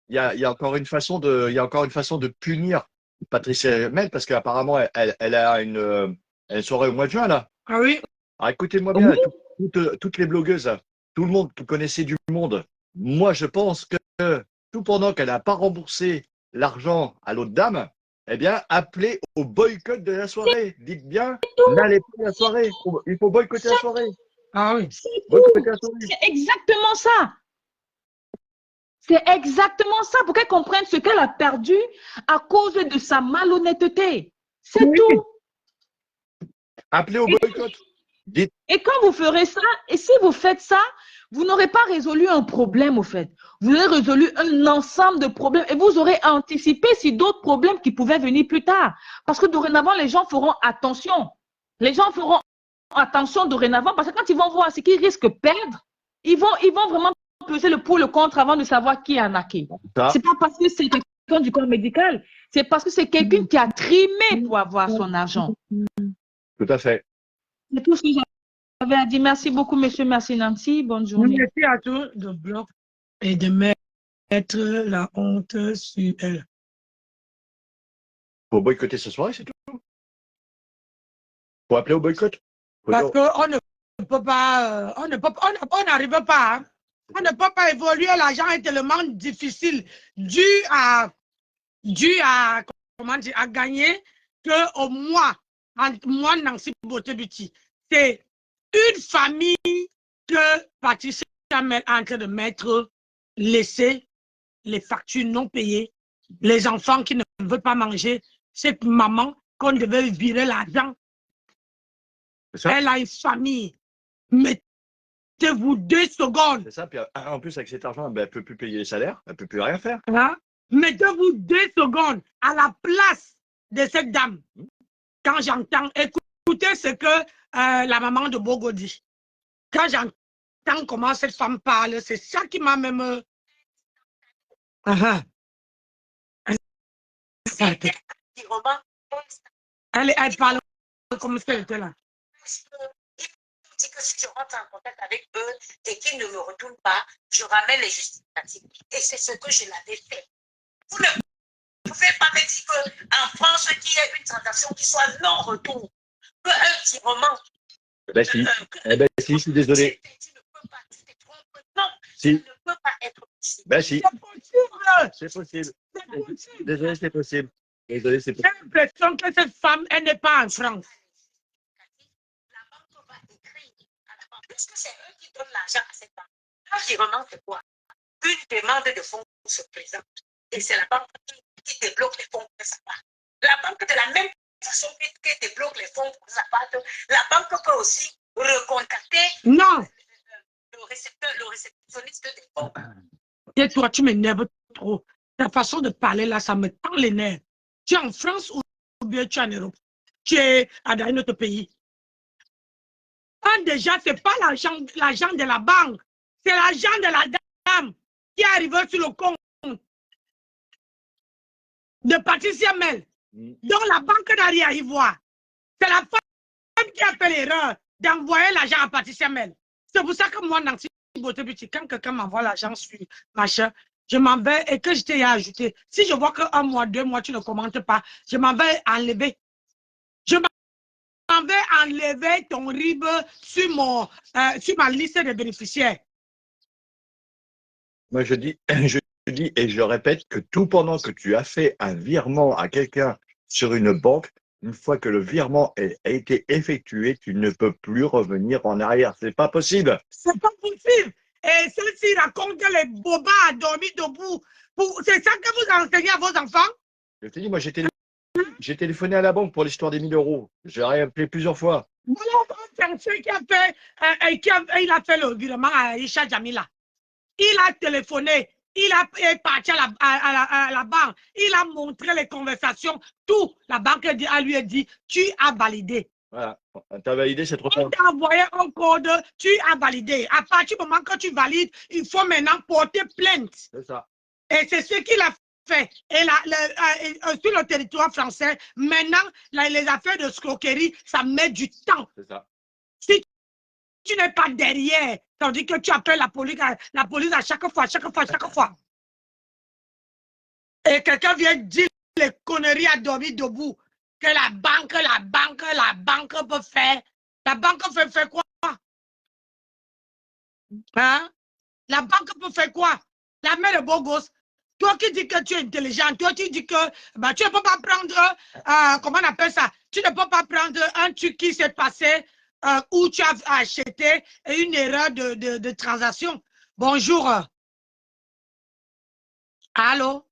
Il y a encore une façon de punir Patricia Mel parce qu'apparemment elle a une soirée au mois de juin là. Ah oui. Alors écoutez-moi bien, toutes les blogueuses, tout le monde qui connaissait du monde. Moi je pense que tout pendant qu'elle n'a pas remboursé l'argent à l'autre dame, eh bien appelez au boycott de la soirée. Dites bien, n'allez pas à la soirée. Il faut boycotter la soirée. Ah oui. C'est exactement ça. C'est exactement ça, pour qu'elle comprenne ce qu'elle a perdu à cause de sa malhonnêteté. C'est tout. Appelez au boycott. Et quand vous ferez ça, et si vous faites ça, vous n'aurez pas résolu un problème, au fait. Vous aurez résolu un ensemble de problèmes et vous aurez anticipé sur d'autres problèmes qui pouvaient venir plus tard. Parce que dorénavant, les gens feront attention. Les gens feront attention dorénavant parce que quand ils vont voir ce qu'ils risquent de perdre, ils vont vraiment peser le pour le contre avant de savoir qui est arnaqué. C'est pas parce que c'est quelqu'un du corps médical, c'est parce que c'est quelqu'un qui a trimé pour avoir son argent. Tout à fait. C'est tout ce que j'avais à dire. Merci beaucoup, monsieur. Merci, Nancy. Bonne journée. Merci à tous de bloquer et de mettre la honte sur elle. Pour boycotter ce soir, c'est tout. Faut appeler au boycott. Parce qu'on ne peut pas, on n'arrive pas. Hein. On ne peut pas évoluer. L'argent est tellement difficile, dû à comment dire, à gagner que au mois, Nancy Botebuti, c'est une famille que Patricia est en train de mettre, laisser les factures non payées, les enfants qui ne veulent pas manger, cette maman qu'on devait virer l'argent. Elle a une famille. Mettez-vous 2 secondes. C'est ça, puis en plus avec cet argent, ben, elle ne peut plus payer les salaires, elle ne peut plus rien faire. Hein? Mettez-vous 2 secondes à la place de cette dame. Quand j'entends, écoutez ce que la maman de Bogo dit. Quand j'entends comment cette femme parle, c'est ça qui m'a même... Elle parle comme si elle était là. Dit que si je rentre en contact avec eux et qu'ils ne me retournent pas, je ramène les justificatifs. Et c'est ce que je l'avais fait. Vous ne pouvez pas me dire qu'en France, qu'il y ait une transaction qui soit non-retour, qu'un virement. Ben si, si, je suis désolé. Tu ne peux pas, tu te trompes. Non, si. Ça ne peut pas être possible. Ben si. C'est possible. C'est possible. C'est possible. Désolé, c'est possible. Désolé, c'est possible. J'ai l'impression que cette femme, elle n'est pas en France. La banque va écrire à la banque. Puisque c'est eux qui donnent l'argent à cette banque. Un virement, c'est quoi? Une demande de fonds se présente. Et c'est la banque qui débloque les fonds pour sa part. La banque, de la même façon qui débloque les fonds pour sa part, la banque peut aussi recontacter Non. le réceptionniste des fonds. Et toi, tu m'énerves trop. Ta façon de parler là, ça me tend les nerfs. Tu es en France ou bien tu es en Europe? Tu es dans un autre pays. Déjà, ce n'est pas l'argent de la banque. C'est l'argent de la dame qui est arrivé sur le compte de Patricia Mel. Donc, la banque n'a rien à y voir. C'est la femme qui a fait l'erreur d'envoyer l'argent à Patricia Mel. C'est pour ça que moi, Nancy Botebuti, quand quelqu'un m'envoie l'argent sur machin, je m'en vais et que je t'ai ajouté. Si je vois qu'un mois, 2 mois, tu ne commentes pas, je m'en vais enlever. Je m'en vais enlever ton RIB sur ma liste de bénéficiaires. Moi, je dis et je répète que tout pendant que tu as fait un virement à quelqu'un sur une banque, une fois que le virement a été effectué, tu ne peux plus revenir en arrière. C'est pas possible. C'est pas possible. Et celle-ci raconte que les bobards a dormi debout. C'est ça que vous enseignez à vos enfants? Je te dis, moi, j'ai téléphoné à la banque pour l'histoire des 1 000 euros. J'ai appelé plusieurs fois. Voilà un français qui a fait, il a fait le virement à Isha Jamila. Il a téléphoné, il est parti à la banque, il a montré les conversations, tout. La banque lui a dit, tu as validé. Voilà, tu as validé cette réponse. On t'a envoyé un code, tu as validé. À partir du moment que tu valides, il faut maintenant porter plainte. C'est ça. Et c'est ce qu'il a fait. Et sur le territoire français, maintenant, les affaires de escroquerie, ça met du temps. C'est ça. Si tu n'es pas derrière, ça veut dire que tu appelles la police à chaque fois. Et quelqu'un vient dire les conneries à dormir debout. Que la banque peut faire. La banque peut faire quoi? Hein? La banque peut faire quoi? La mère de beau gosse. Toi qui dis que tu es intelligent, toi qui dis que tu ne peux pas prendre, comment on appelle ça? Tu ne peux pas prendre un truc qui s'est passé où tu as acheté une erreur de transaction. Bonjour. Allô?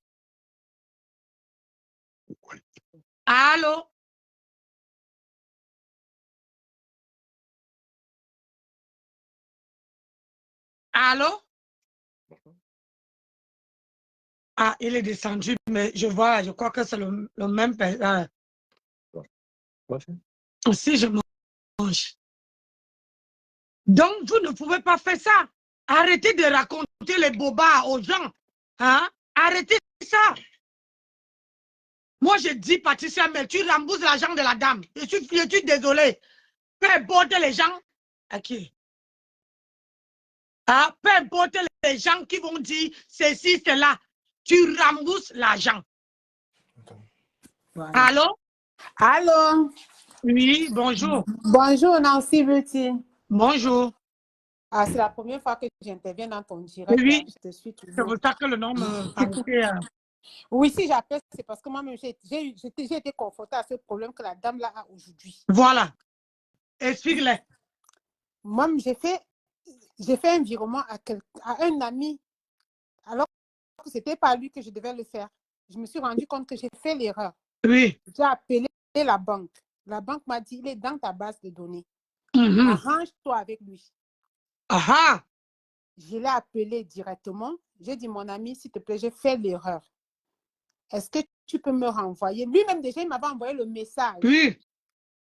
Allô? Allô? Ah, il est descendu, mais je crois que c'est le même. Si je mange. Donc, vous ne pouvez pas faire ça. Arrêtez de raconter les bobards aux gens. Hein? Arrêtez ça. Moi, je dis, Patricia, mais tu rembourses l'argent de la dame. Je suis désolé. Peu importe les gens. OK. Ah, peu importe les gens qui vont dire ceci, cela. Tu rembourses l'argent. Voilà. Allô? Allô? Oui, bonjour. Bonjour Nancy Beauty. Bonjour. Ah, c'est la première fois que j'interviens dans ton direct. Oui, Hein. Je te suis c'est toujours. pour ça que le nom me paraissait. Oui, si j'appelle, c'est parce que moi-même, j'ai été confrontée à ce problème que la dame là a aujourd'hui. Voilà. Explique-le. Moi, j'ai fait un virement à un ami, alors que ce n'était pas lui que je devais le faire. Je me suis rendu compte que j'ai fait l'erreur. Oui. J'ai appelé la banque. La banque m'a dit, il est dans ta base de données. Arrange-toi avec lui. Aha. Je l'ai appelé directement. J'ai dit, mon ami, s'il te plaît, j'ai fait l'erreur. Est-ce que tu peux me renvoyer? Lui-même, déjà, il m'avait envoyé le message. Oui.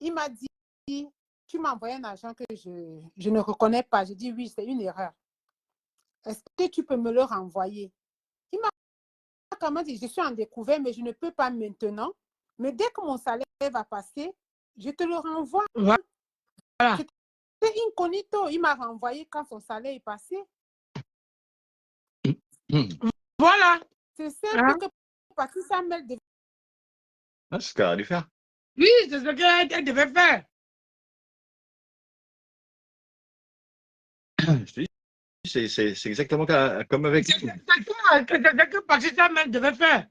Il m'a dit, tu m'as envoyé un argent que je ne reconnais pas. Je dis, oui, c'est une erreur. Est-ce que tu peux me le renvoyer? Il m'a quand même dit, je suis en découvert, mais je ne peux pas maintenant. Mais dès que mon salaire va passer, je te le renvoie. Voilà. C'est incognito. Il m'a renvoyé quand son salaire est passé. Voilà. C'est simple que Patricia Mel devait... C'est ce qu'elle a dû faire. Oui, c'est ce qu'elle devait faire. Je te dis, c'est exactement comme avec... C'est ce que Patricia Mel devait faire.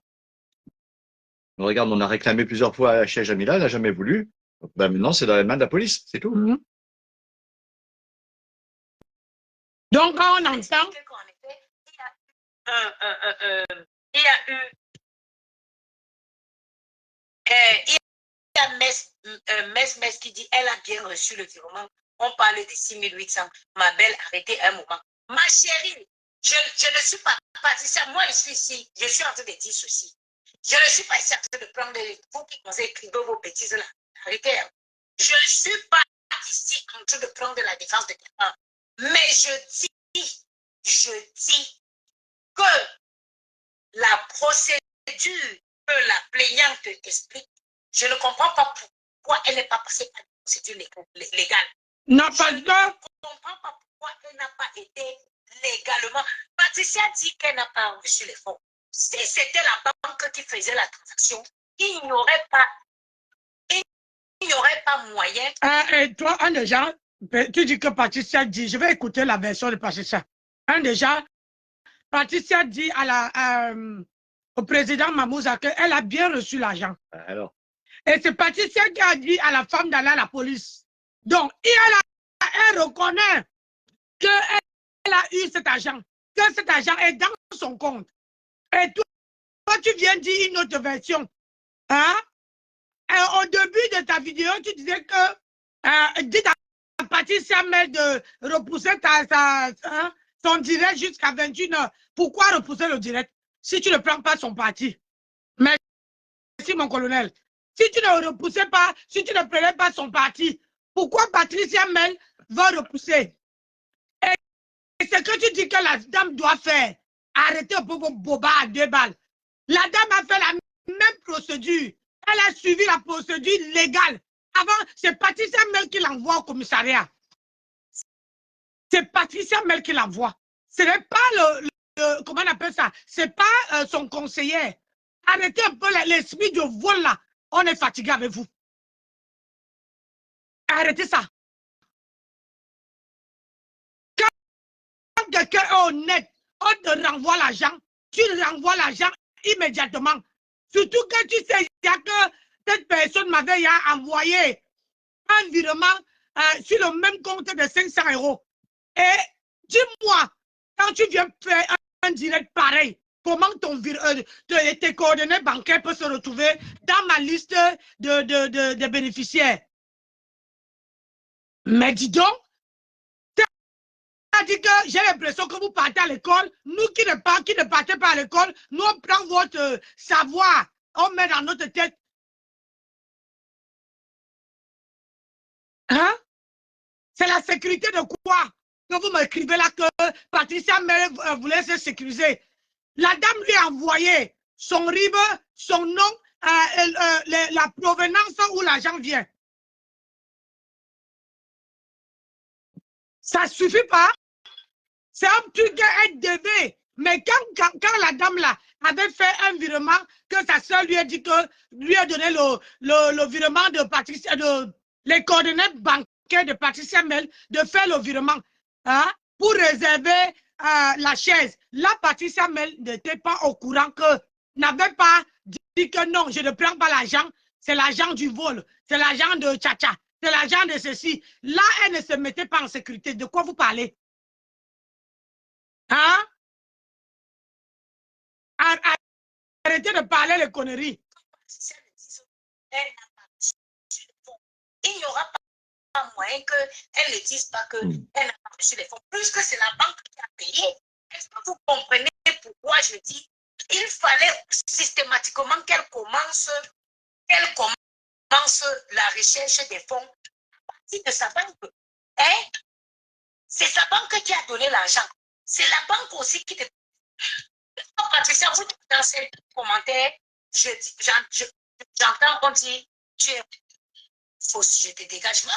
Regarde, on a réclamé plusieurs fois chez Jamila, elle n'a jamais voulu. Ben maintenant, c'est dans les mains de la police, c'est tout. Donc, quand on entend... Il y a Mes qui dit elle a bien reçu le virement. On parle de 6800. Ma belle, arrêtez un moment. Ma chérie, je ne suis pas Patricia. Moi, je suis ici. Je suis en train de dire ceci. Je ne suis pas ici en train de prendre vous qui pensez écrire vos bêtises là. Arrêtez. Je ne suis pas ici en train de prendre la défense de quelqu'un. Mais je dis que la procédure que la plaignante explique, je ne comprends pas pourquoi elle n'est pas passée par une procédure légale. Non, parce que... Je ne comprends pas pourquoi elle n'a pas été légalement. Patricia dit qu'elle n'a pas reçu les fonds. Si c'était la banque qui faisait la transaction, il n'y aurait pas moyen. Et toi, un déjà, tu dis que Patricia dit, je vais écouter la version de Patricia. Un déjà, Patricia dit au président Mamouza qu'elle a bien reçu l'argent. Alors. Et c'est Patricia qui a dit à la femme d'aller à la police. Donc, elle reconnaît qu'elle a eu cet argent, que cet argent est dans son compte. Et toi tu viens dire une autre version. Hein? Au début de ta vidéo, tu disais que dis à Patricia Mel de repousser son direct jusqu'à 21h. Pourquoi repousser le direct si tu ne prends pas son parti? Merci mon colonel. Si tu ne repoussais pas, si tu ne prenais pas son parti, pourquoi Patricia Mel va repousser? Et ce que tu dis que la dame doit faire, arrêter un peu vos bobards à 2 balles. La dame a fait la même procédure. Elle a suivi la procédure légale. Avant, c'est Patricia Mel qui l'envoie au commissariat. C'est Patricia Mel qui l'envoie. Ce n'est pas comment on appelle ça? Ce n'est pas son conseiller. Arrêtez un peu l'esprit de vol là. On est fatigué avec vous. Arrêtez ça. Quand quelqu'un est honnête, on te renvoie l'argent. Tu renvoies l'argent immédiatement. Surtout quand tu sais que cette personne m'avait envoyé un virement sur le même compte de 500 €. Et dis-moi, quand tu viens faire un direct pareil, comment tes coordonnées bancaires peuvent se retrouver dans ma liste de bénéficiaires? Mais dis donc, dit que j'ai l'impression que vous partez à l'école. Nous qui ne partons pas à l'école, nous on prend votre savoir, on met dans notre tête. Hein? C'est la sécurité de quoi? Que vous m'écrivez là que Patricia Mel voulait se sécuriser. La dame lui a envoyé son RIB, son nom, la provenance où l'argent vient. Ça ne suffit pas. C'est un truc qu'elle devait. Mais quand la dame là avait fait un virement, que sa soeur lui a dit que lui a donné le virement de Patricia, de les coordonnées bancaires de Patricia Mel de faire le virement hein, pour réserver la chaise. Là, Patricia Mel n'était pas au courant que, n'avait pas dit que non, je ne prends pas l'argent, c'est l'argent du vol, c'est l'argent de Tcha-Tcha, c'est l'argent de ceci. Là, elle ne se mettait pas en sécurité. De quoi vous parlez? Hein? Arrêtez de parler les conneries. Il n'y aura pas moyen qu'elle ne dise pas qu'elle n'a pas reçu les fonds, puisque c'est la banque qui a payé. Est-ce que vous comprenez pourquoi je dis qu'il fallait systématiquement qu'elle commence la recherche des fonds à partir de sa banque. Hein? C'est sa banque qui a donné l'argent. C'est la banque aussi qui te... Patricia, vous dans ces commentaires, j'entends on dit, tu es fausse, je te dégage, ma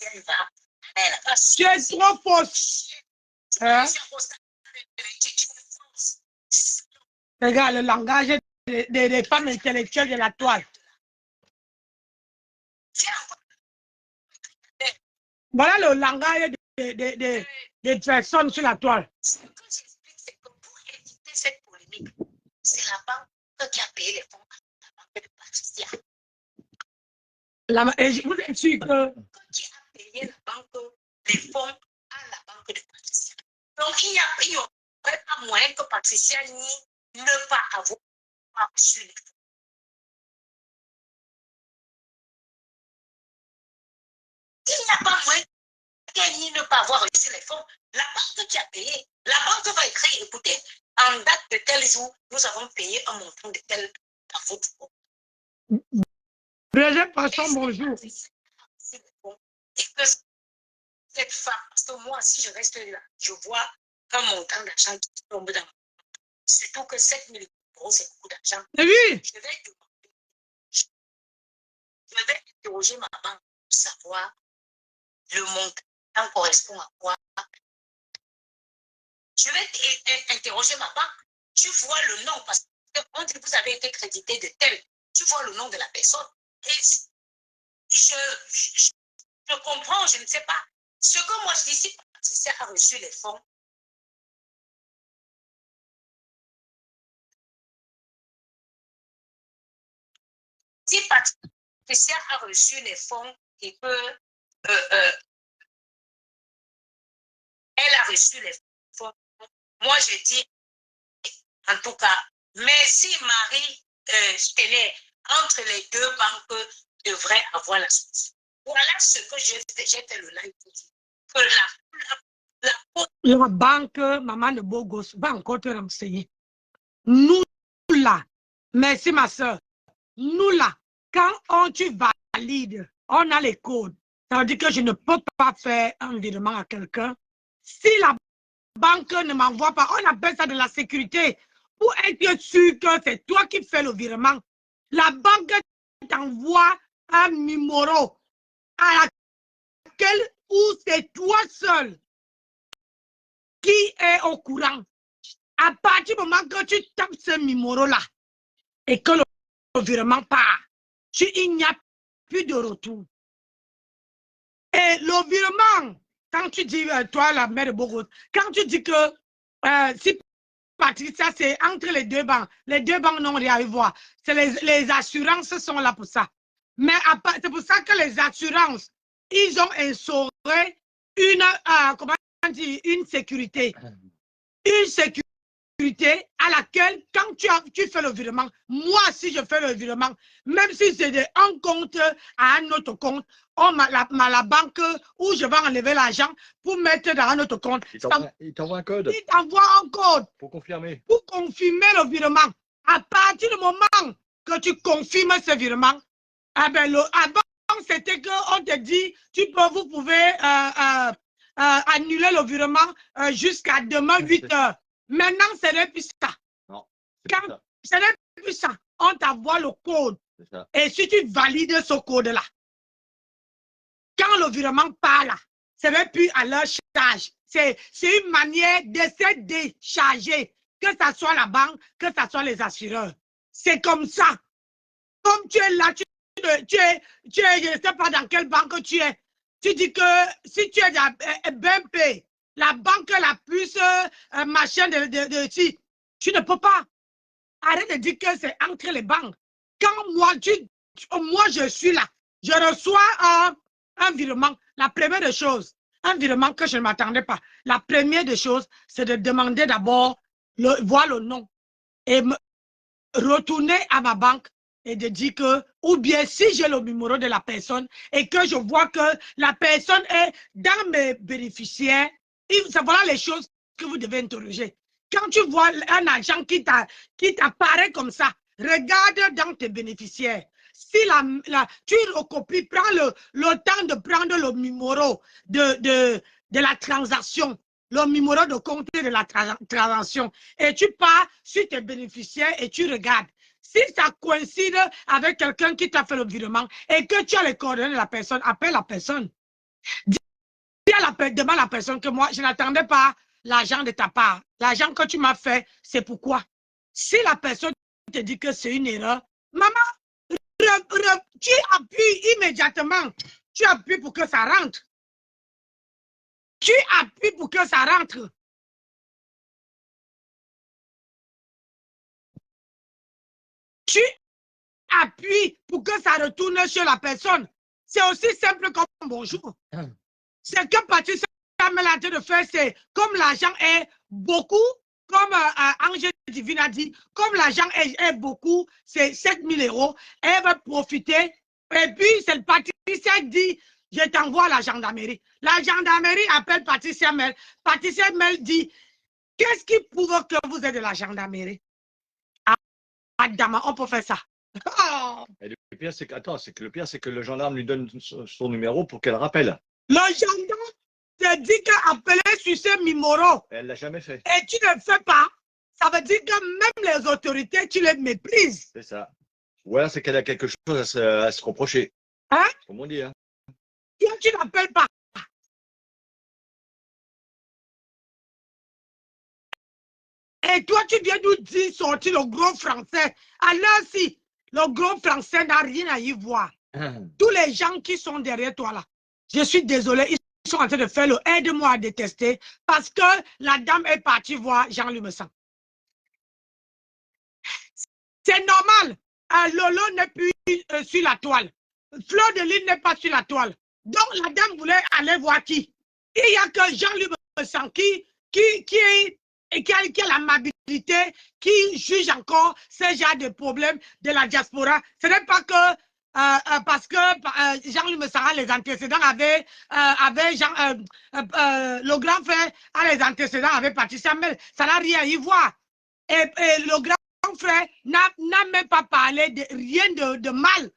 elle va. Tu es trop fausse. Hein? Regarde le langage des femmes intellectuelles de la toile. Voilà le langage des personnes sur la toile. Ce que j'explique, c'est que pour éviter cette polémique, c'est la banque qui a payé les fonds à la banque de Patricia. Et je vous ai dit que... Qui a payé la banque, les fonds à la banque de Patricia. Donc, il n'y aurait pas moyen que Patricia ni ne pas avoir reçu les fonds. Il n'y a pas moyen qu'elle ni ne pas avoir reçu les fonds. La banque qui a payé, la banque va écrire, écoutez, en date de tel jour, nous avons payé un montant de tel à votre compte. Deuxième personne, bonjour. Et que cette femme, parce que moi, si je reste là, je vois un montant d'argent qui tombe dans mon compte. Surtout que 7 000 euros, c'est beaucoup d'argent. Oui. Je vais interroger ma banque pour savoir le montant correspond à quoi. Je vais interroger ma banque. Tu vois le nom, parce qu'on dit que vous avez été crédité de tel. Tu vois le nom de la personne. Et je comprends, je ne sais pas. Ce que moi je dis, si Patricia a reçu les fonds, si Patricia a reçu les fonds et que elle a reçu les fonds, moi je dis, en tout cas, merci Marie Stener, entre les deux banques devraient avoir la solution. Voilà ce que j'ai fait le live pour dire. Que la banque, maman de Bogos, va encore te renseigner. Nous là, merci ma soeur, nous là, quand tu valides, on a les codes. Ça veut dire que je ne peux pas faire un virement à quelqu'un. Si la banque ne m'envoie pas, on appelle ça de la sécurité. Pour être sûr que c'est toi qui fais le virement, la banque t'envoie un numéro à laquelle où c'est toi seul qui est au courant. À partir du moment que tu tapes ce numéro-là et que le virement part, il n'y a plus de retour. Et le virement, quand tu dis, toi, la mère de Bogos, quand tu dis que si Patricia, c'est entre les deux banques n'ont rien à voir. Les assurances sont là pour ça. Mais c'est pour ça que les assurances, ils ont instauré comment on dit, une sécurité. Une sécurité à laquelle, quand tu fais le virement, moi, si je fais le virement, même si c'est d'un compte à un autre compte, la banque où je vais enlever l'argent pour mettre dans un autre compte. Il t'envoie un code. Il t'envoie un code. Pour confirmer. Pour confirmer le virement. À partir du moment que tu confirmes ce virement, avant, c'était qu'on te dit, vous pouvez annuler le virement jusqu'à demain 8 h. Maintenant, ce n'est plus ça. Non. Ce n'est plus ça. On t'envoie le code. Et si tu valides ce code-là, quand le virement part là, ce n'est plus à leur charge. C'est une manière de se décharger, que ce soit la banque, que ce soit les assureurs. C'est comme ça. Comme tu es là, tu ne je ne sais pas dans quelle banque tu es. Tu dis que si tu es dans BNP, la banque la plus machin de tu ne peux pas. Arrête de dire que c'est entre les banques. Quand moi, je suis là, je reçois un virement. La première des choses, un virement que je ne m'attendais pas. La première des choses, c'est de demander d'abord, voir le nom et me retourner à ma banque et de dire que, ou bien si j'ai le numéro de la personne et que je vois que la personne est dans mes bénéficiaires, voilà les choses que vous devez interroger. Quand tu vois un agent qui t'apparaît comme ça, regarde dans tes bénéficiaires. Si tu recopies, prends le temps de prendre le numéro de la transaction, le numéro de compte de la transaction, et tu pars sur tes bénéficiaires et tu regardes. Si ça coïncide avec quelqu'un qui t'a fait le virement et que tu as les coordonnées de la personne, appelle la personne. Demande à la personne que moi, je n'attendais pas l'argent de ta part. L'argent que tu m'as fait, c'est pourquoi. Si la personne te dit que c'est une erreur, maman, tu appuies immédiatement. Tu appuies pour que ça rentre. Tu appuies pour que ça rentre. Tu appuies pour que ça retourne sur la personne. C'est aussi simple comme bonjour. C'est que Patricia Mel a de faire, c'est comme l'argent est beaucoup, comme Angèle Divine a dit, comme l'argent est beaucoup, c'est 7 000 €, elle va profiter. Et puis, c'est Patricia dit, je t'envoie à la gendarmerie. La gendarmerie appelle Patricia Mel. Patricia Mel dit, qu'est-ce qui prouve que vous êtes de la gendarmerie? Madame, on peut faire ça. Et le pire, c'est que, attends, le pire, c'est que le gendarme lui donne son numéro pour qu'elle rappelle. Le gendarme te dit qu'appeler sur ce numéro. Elle ne l'a jamais fait. Et tu ne le fais pas. Ça veut dire que même les autorités, tu les méprises. C'est ça. Ou alors, c'est qu'elle a quelque chose à se reprocher. Hein? Comment dire? Toi, tu n'appelles pas. Et toi, tu viens nous dire sortir le gros français. Alors, si le gros français n'a rien à y voir. Tous les gens qui sont derrière toi là, je suis désolé, ils sont en train de faire le aide-moi à détester parce que la dame est partie voir Jean-Luc Messan. C'est normal. Lolo n'est plus sur la toile. Fleur de Lys n'est pas sur la toile. Donc la dame voulait aller voir qui? Il n'y a que Jean-Luc Messan qui a l'amabilité, qui juge encore ce genre de problème de la diaspora. Ce n'est pas que parce que Jean-Luc Messan a les antécédents avec le grand frère a les antécédents avec Patricia Mel. Ça n'a rien à y voir. Et le grand frère n'a même pas parlé de rien de mal.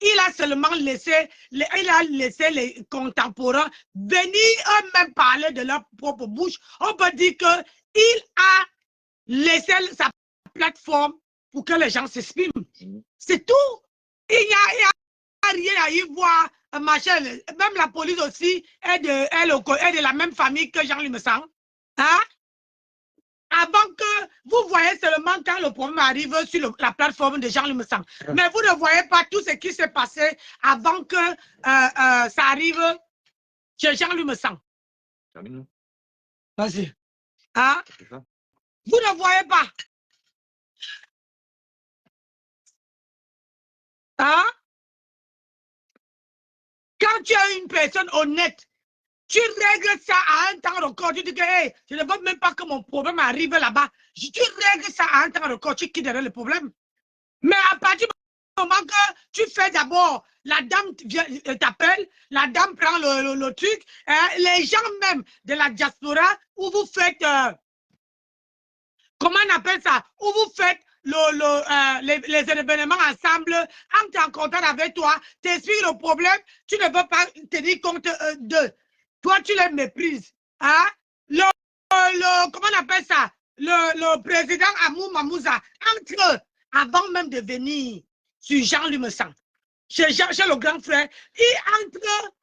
Il a seulement laissé les contemporains venir eux-mêmes parler de leur propre bouche. On peut dire qu'il a laissé sa plateforme pour que les gens s'expriment. C'est tout. Il n'y a rien à y voir. Même la police aussi est de la même famille que Jean-Luc Messan. Hein? Avant que vous voyez seulement quand le problème arrive sur la plateforme de Jean-Luc Messan. Mais vous ne voyez pas tout ce qui s'est passé avant que ça arrive chez Jean-Luc Messan. Vas-y. Hein? Vous ne voyez pas. Hein? Quand tu es une personne honnête, tu règles ça à un temps record. Tu dis que hey, je ne veux même pas que mon problème arrive là-bas. Tu règles ça à un temps record. Tu quittes le problème. Mais à partir du moment que tu fais d'abord, la dame t'appelle, la dame prend le truc, les gens même de la diaspora, où vous faites, comment on appelle ça, où vous faites les événements ensemble, entre en contact avec toi, t'expliques le problème, tu ne veux pas tenir compte d'eux. Toi, tu les méprises. Hein? Comment on appelle ça? Le président Amou Mamouza, entre eux, avant même de venir sur Jean-Luc Messan, chez le grand frère, il entre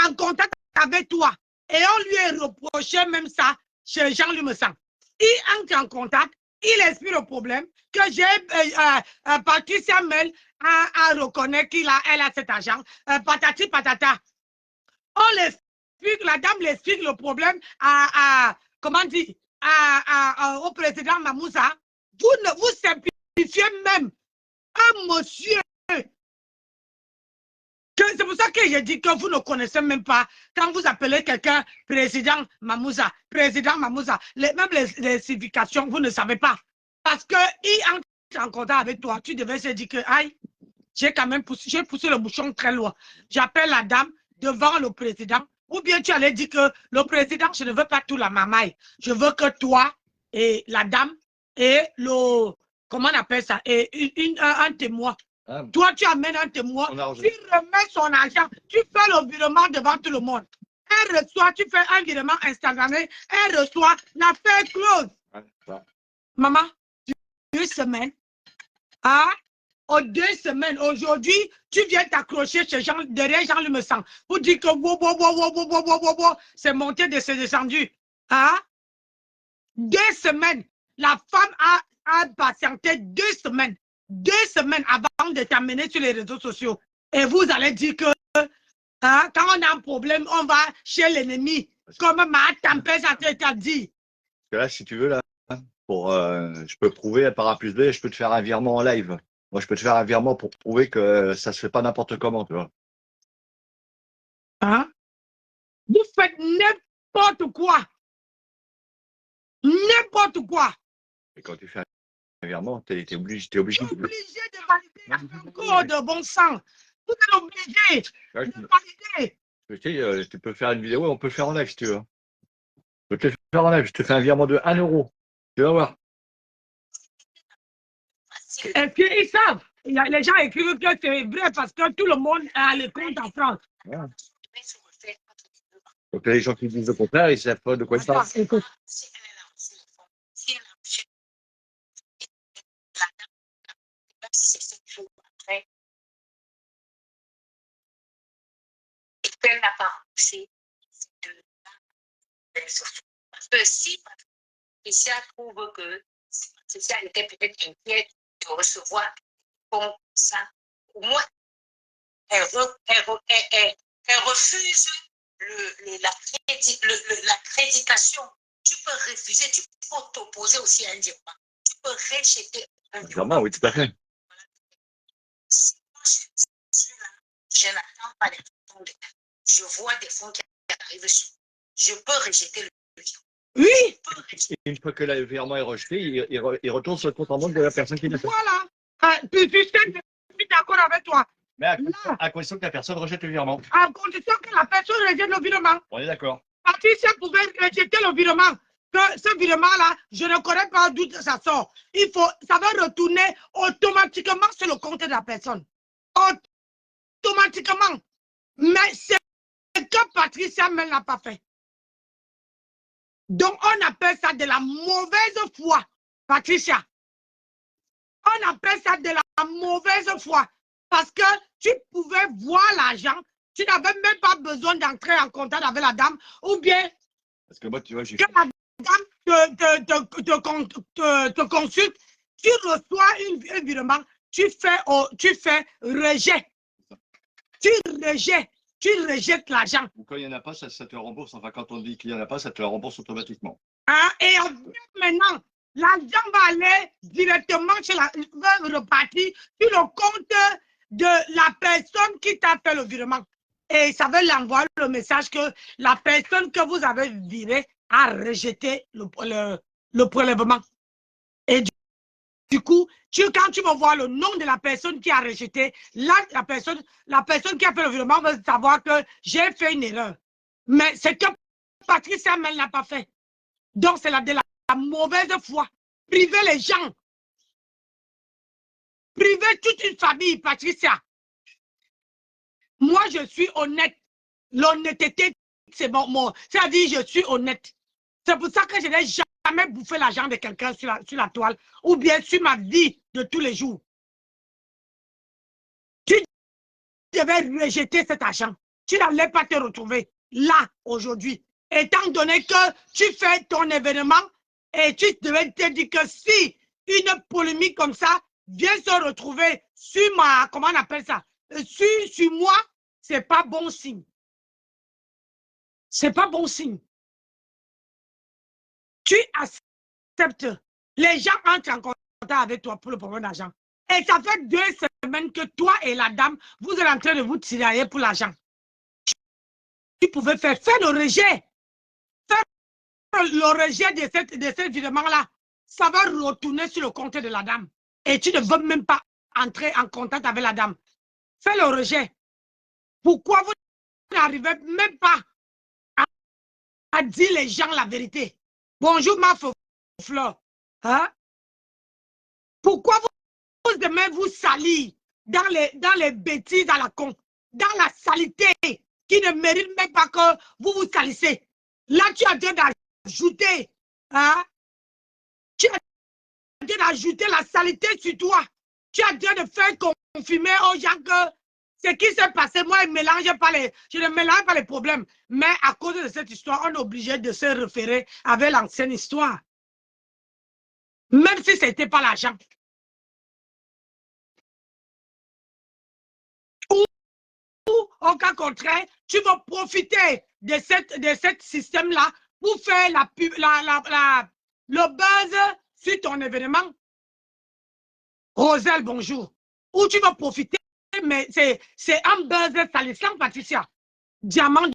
en contact avec toi. Et on lui a reproché même ça chez Jean-Luc Messan. Il entre en contact il explique le problème, que j'ai Patricia Mel à reconnaître elle a cet argent, patati patata. On l'explique, la dame l'explique le problème comment dire, au président Mamouza. Vous simplifiez même un monsieur. C'est pour ça que j'ai dit que vous ne connaissez même pas quand vous appelez quelqu'un président Mamouza, même les significations, vous ne savez pas. Parce qu'il entre en contact avec toi, tu devais se dire que, aïe, j'ai quand même poussé le bouchon très loin. J'appelle la dame devant le président, ou bien tu allais dire que le président, je ne veux pas tout la mamaille. Je veux que toi et la dame et comment on appelle ça, et un témoin. Ah. Toi, tu amènes un témoin, tu remets son argent, tu fais le virement devant tout le monde. Elle reçoit, tu fais un virement Instagramé, elle reçoit, l'affaire close. Ouais. Maman, 2 semaines. Ah, aux 2 semaines, aujourd'hui, tu viens t'accrocher chez Jean, derrière Jean Le Sang pour dire que c'est monté, c'est descendu. Ah, 2 semaines. La femme a patienté 2 semaines. 2 semaines avant de t'amener sur les réseaux sociaux. Et vous allez dire que quand on a un problème, on va chez l'ennemi. Comme ma tempête t'a dit. Parce que là, si tu veux, là, je peux prouver par A plus B, je peux te faire un virement en live. Moi, je peux te faire un virement pour prouver que ça se fait pas n'importe comment, tu vois. Hein? Vous faites n'importe quoi. N'importe quoi. Et quand tu fais un virement, t'es obligé. Tu es obligé de valider encore de bon sens. Vous êtes obligé de valider. Tu peux faire une vidéo, on peut le faire en live si tu veux. Je peux te le faire en live, je te fais un virement de 1 €. Tu vas voir. Est-ce qu'ils savent? Les gens écrivent que c'est vrai parce que tout le monde a les comptes en France. Voilà. Donc les gens qui disent le contraire, ils ne savent pas de quoi ils parlent. Écoute. Elle n'a pas poussé parce que si Patricia trouve que Patricia était peut-être inquiète de recevoir comme ça, au moins elle refuse l'accréditation. Tu peux refuser, tu peux t'opposer aussi à un virement. Tu peux rejeter un virement. Oui, tout à fait. Si moi je n'attends pas les fonds, je vois des fonds qui arrivent sur moi. Je peux rejeter le virement. Oui. Une fois que le virement est rejeté, il retourne sur le compte en banque de la personne qui l'a fait. Voilà. Je suis d'accord avec toi. Mais à condition que la personne rejette le virement. À condition que la personne rejette le virement. On est d'accord. Patricia pouvait rejeter le virement. Que ce virement-là, je ne connais pas d'où ça sort. Ça va retourner automatiquement sur le compte de la personne. Automatiquement. Mais c'est que Patricia ne l'a pas fait. Donc, on appelle ça de la mauvaise foi, Patricia. On appelle ça de la mauvaise foi. Parce que tu pouvais voir l'argent, tu n'avais même pas besoin d'entrer en contact avec la dame, ou bien parce que moi, tu vois, que la dame te consulte, tu reçois un virement, tu fais rejet. Tu rejettes l'argent. Quand il n'y en a pas, ça te rembourse. Enfin, quand on dit qu'il n'y en a pas, ça te le rembourse automatiquement. Et maintenant, l'argent va aller directement va repartir sur le compte de la personne qui t'a fait le virement. Et ça veut l'envoyer le message que la personne que vous avez virée a rejeté le prélèvement. Et du coup, quand tu vas voir le nom de la personne qui a rejeté, là, la personne qui a fait le virement va savoir que j'ai fait une erreur. Mais c'est que Patricia ne l'a pas fait. Donc, c'est de la mauvaise foi. Priver les gens. Priver toute une famille, Patricia. Moi, je suis honnête. L'honnêteté, c'est bon mot. C'est-à-dire, je suis honnête. C'est pour ça que je n'ai jamais bouffé l'argent de quelqu'un sur la toile ou bien sur ma vie de tous les jours. Tu devais rejeter cet argent. Tu n'allais pas te retrouver là, aujourd'hui. Étant donné que tu fais ton événement Et tu devais te dire que si une polémique comme ça vient se retrouver sur ma, comment on appelle ça, sur moi, c'est pas bon signe. C'est pas bon signe. Tu acceptes. Les gens entrent en contact avec toi pour le problème d'argent. Et ça fait 2 semaines que toi et la dame, vous êtes en train de vous tirailler pour l'argent. Tu pouvais faire le rejet. Faire le rejet de cet virement-là. Ça va retourner sur le compte de la dame. Et tu ne veux même pas entrer en contact avec la dame. Fais le rejet. Pourquoi vous n'arrivez même pas à dire les gens la vérité? Bonjour ma fleur. Hein? Pourquoi vous aimez vous salir dans les bêtises à la con, dans la saleté qui ne mérite même pas que vous vous salissez? Là, tu as dû d'ajouter, hein? Tu as dû d'ajouter la saleté sur toi. Tu as dû de faire confirmer aux gens que ce qui s'est passé, moi, je ne mélange pas les problèmes. Mais à cause de cette histoire, on est obligé de se référer avec l'ancienne histoire. Même si ce n'était pas l'argent. Ou, au cas contraire, tu vas profiter de ce système-là pour faire le buzz sur ton événement. Roselle, bonjour. Ou tu vas profiter, mais c'est un buzz salissant, Patricia. Diamant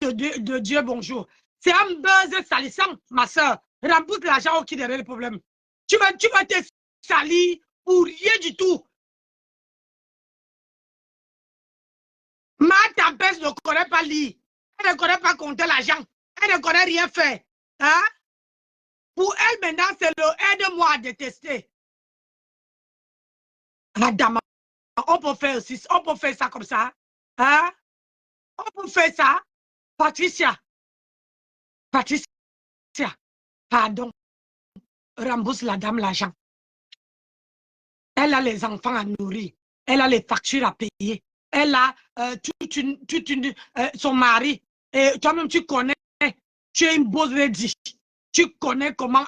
de Dieu, bonjour. C'est un buzz salissant, ma soeur. Rembourse l'argent qui derrière le problème. Tu vas te salir pour rien du tout. Ma tempête ne connaît pas lire. Elle ne connaît pas compter l'argent. Elle ne connaît rien faire. Hein? Pour elle, maintenant, c'est le aide-moi à détester. Madame, on peut faire aussi, on peut faire ça comme ça. Hein? On peut faire ça. Patricia, pardon. Rembourse la dame l'argent. Elle a les enfants à nourrir. Elle a les factures à payer. Elle a son mari. Et toi-même, tu connais. Tu es une boss lady. Tu connais comment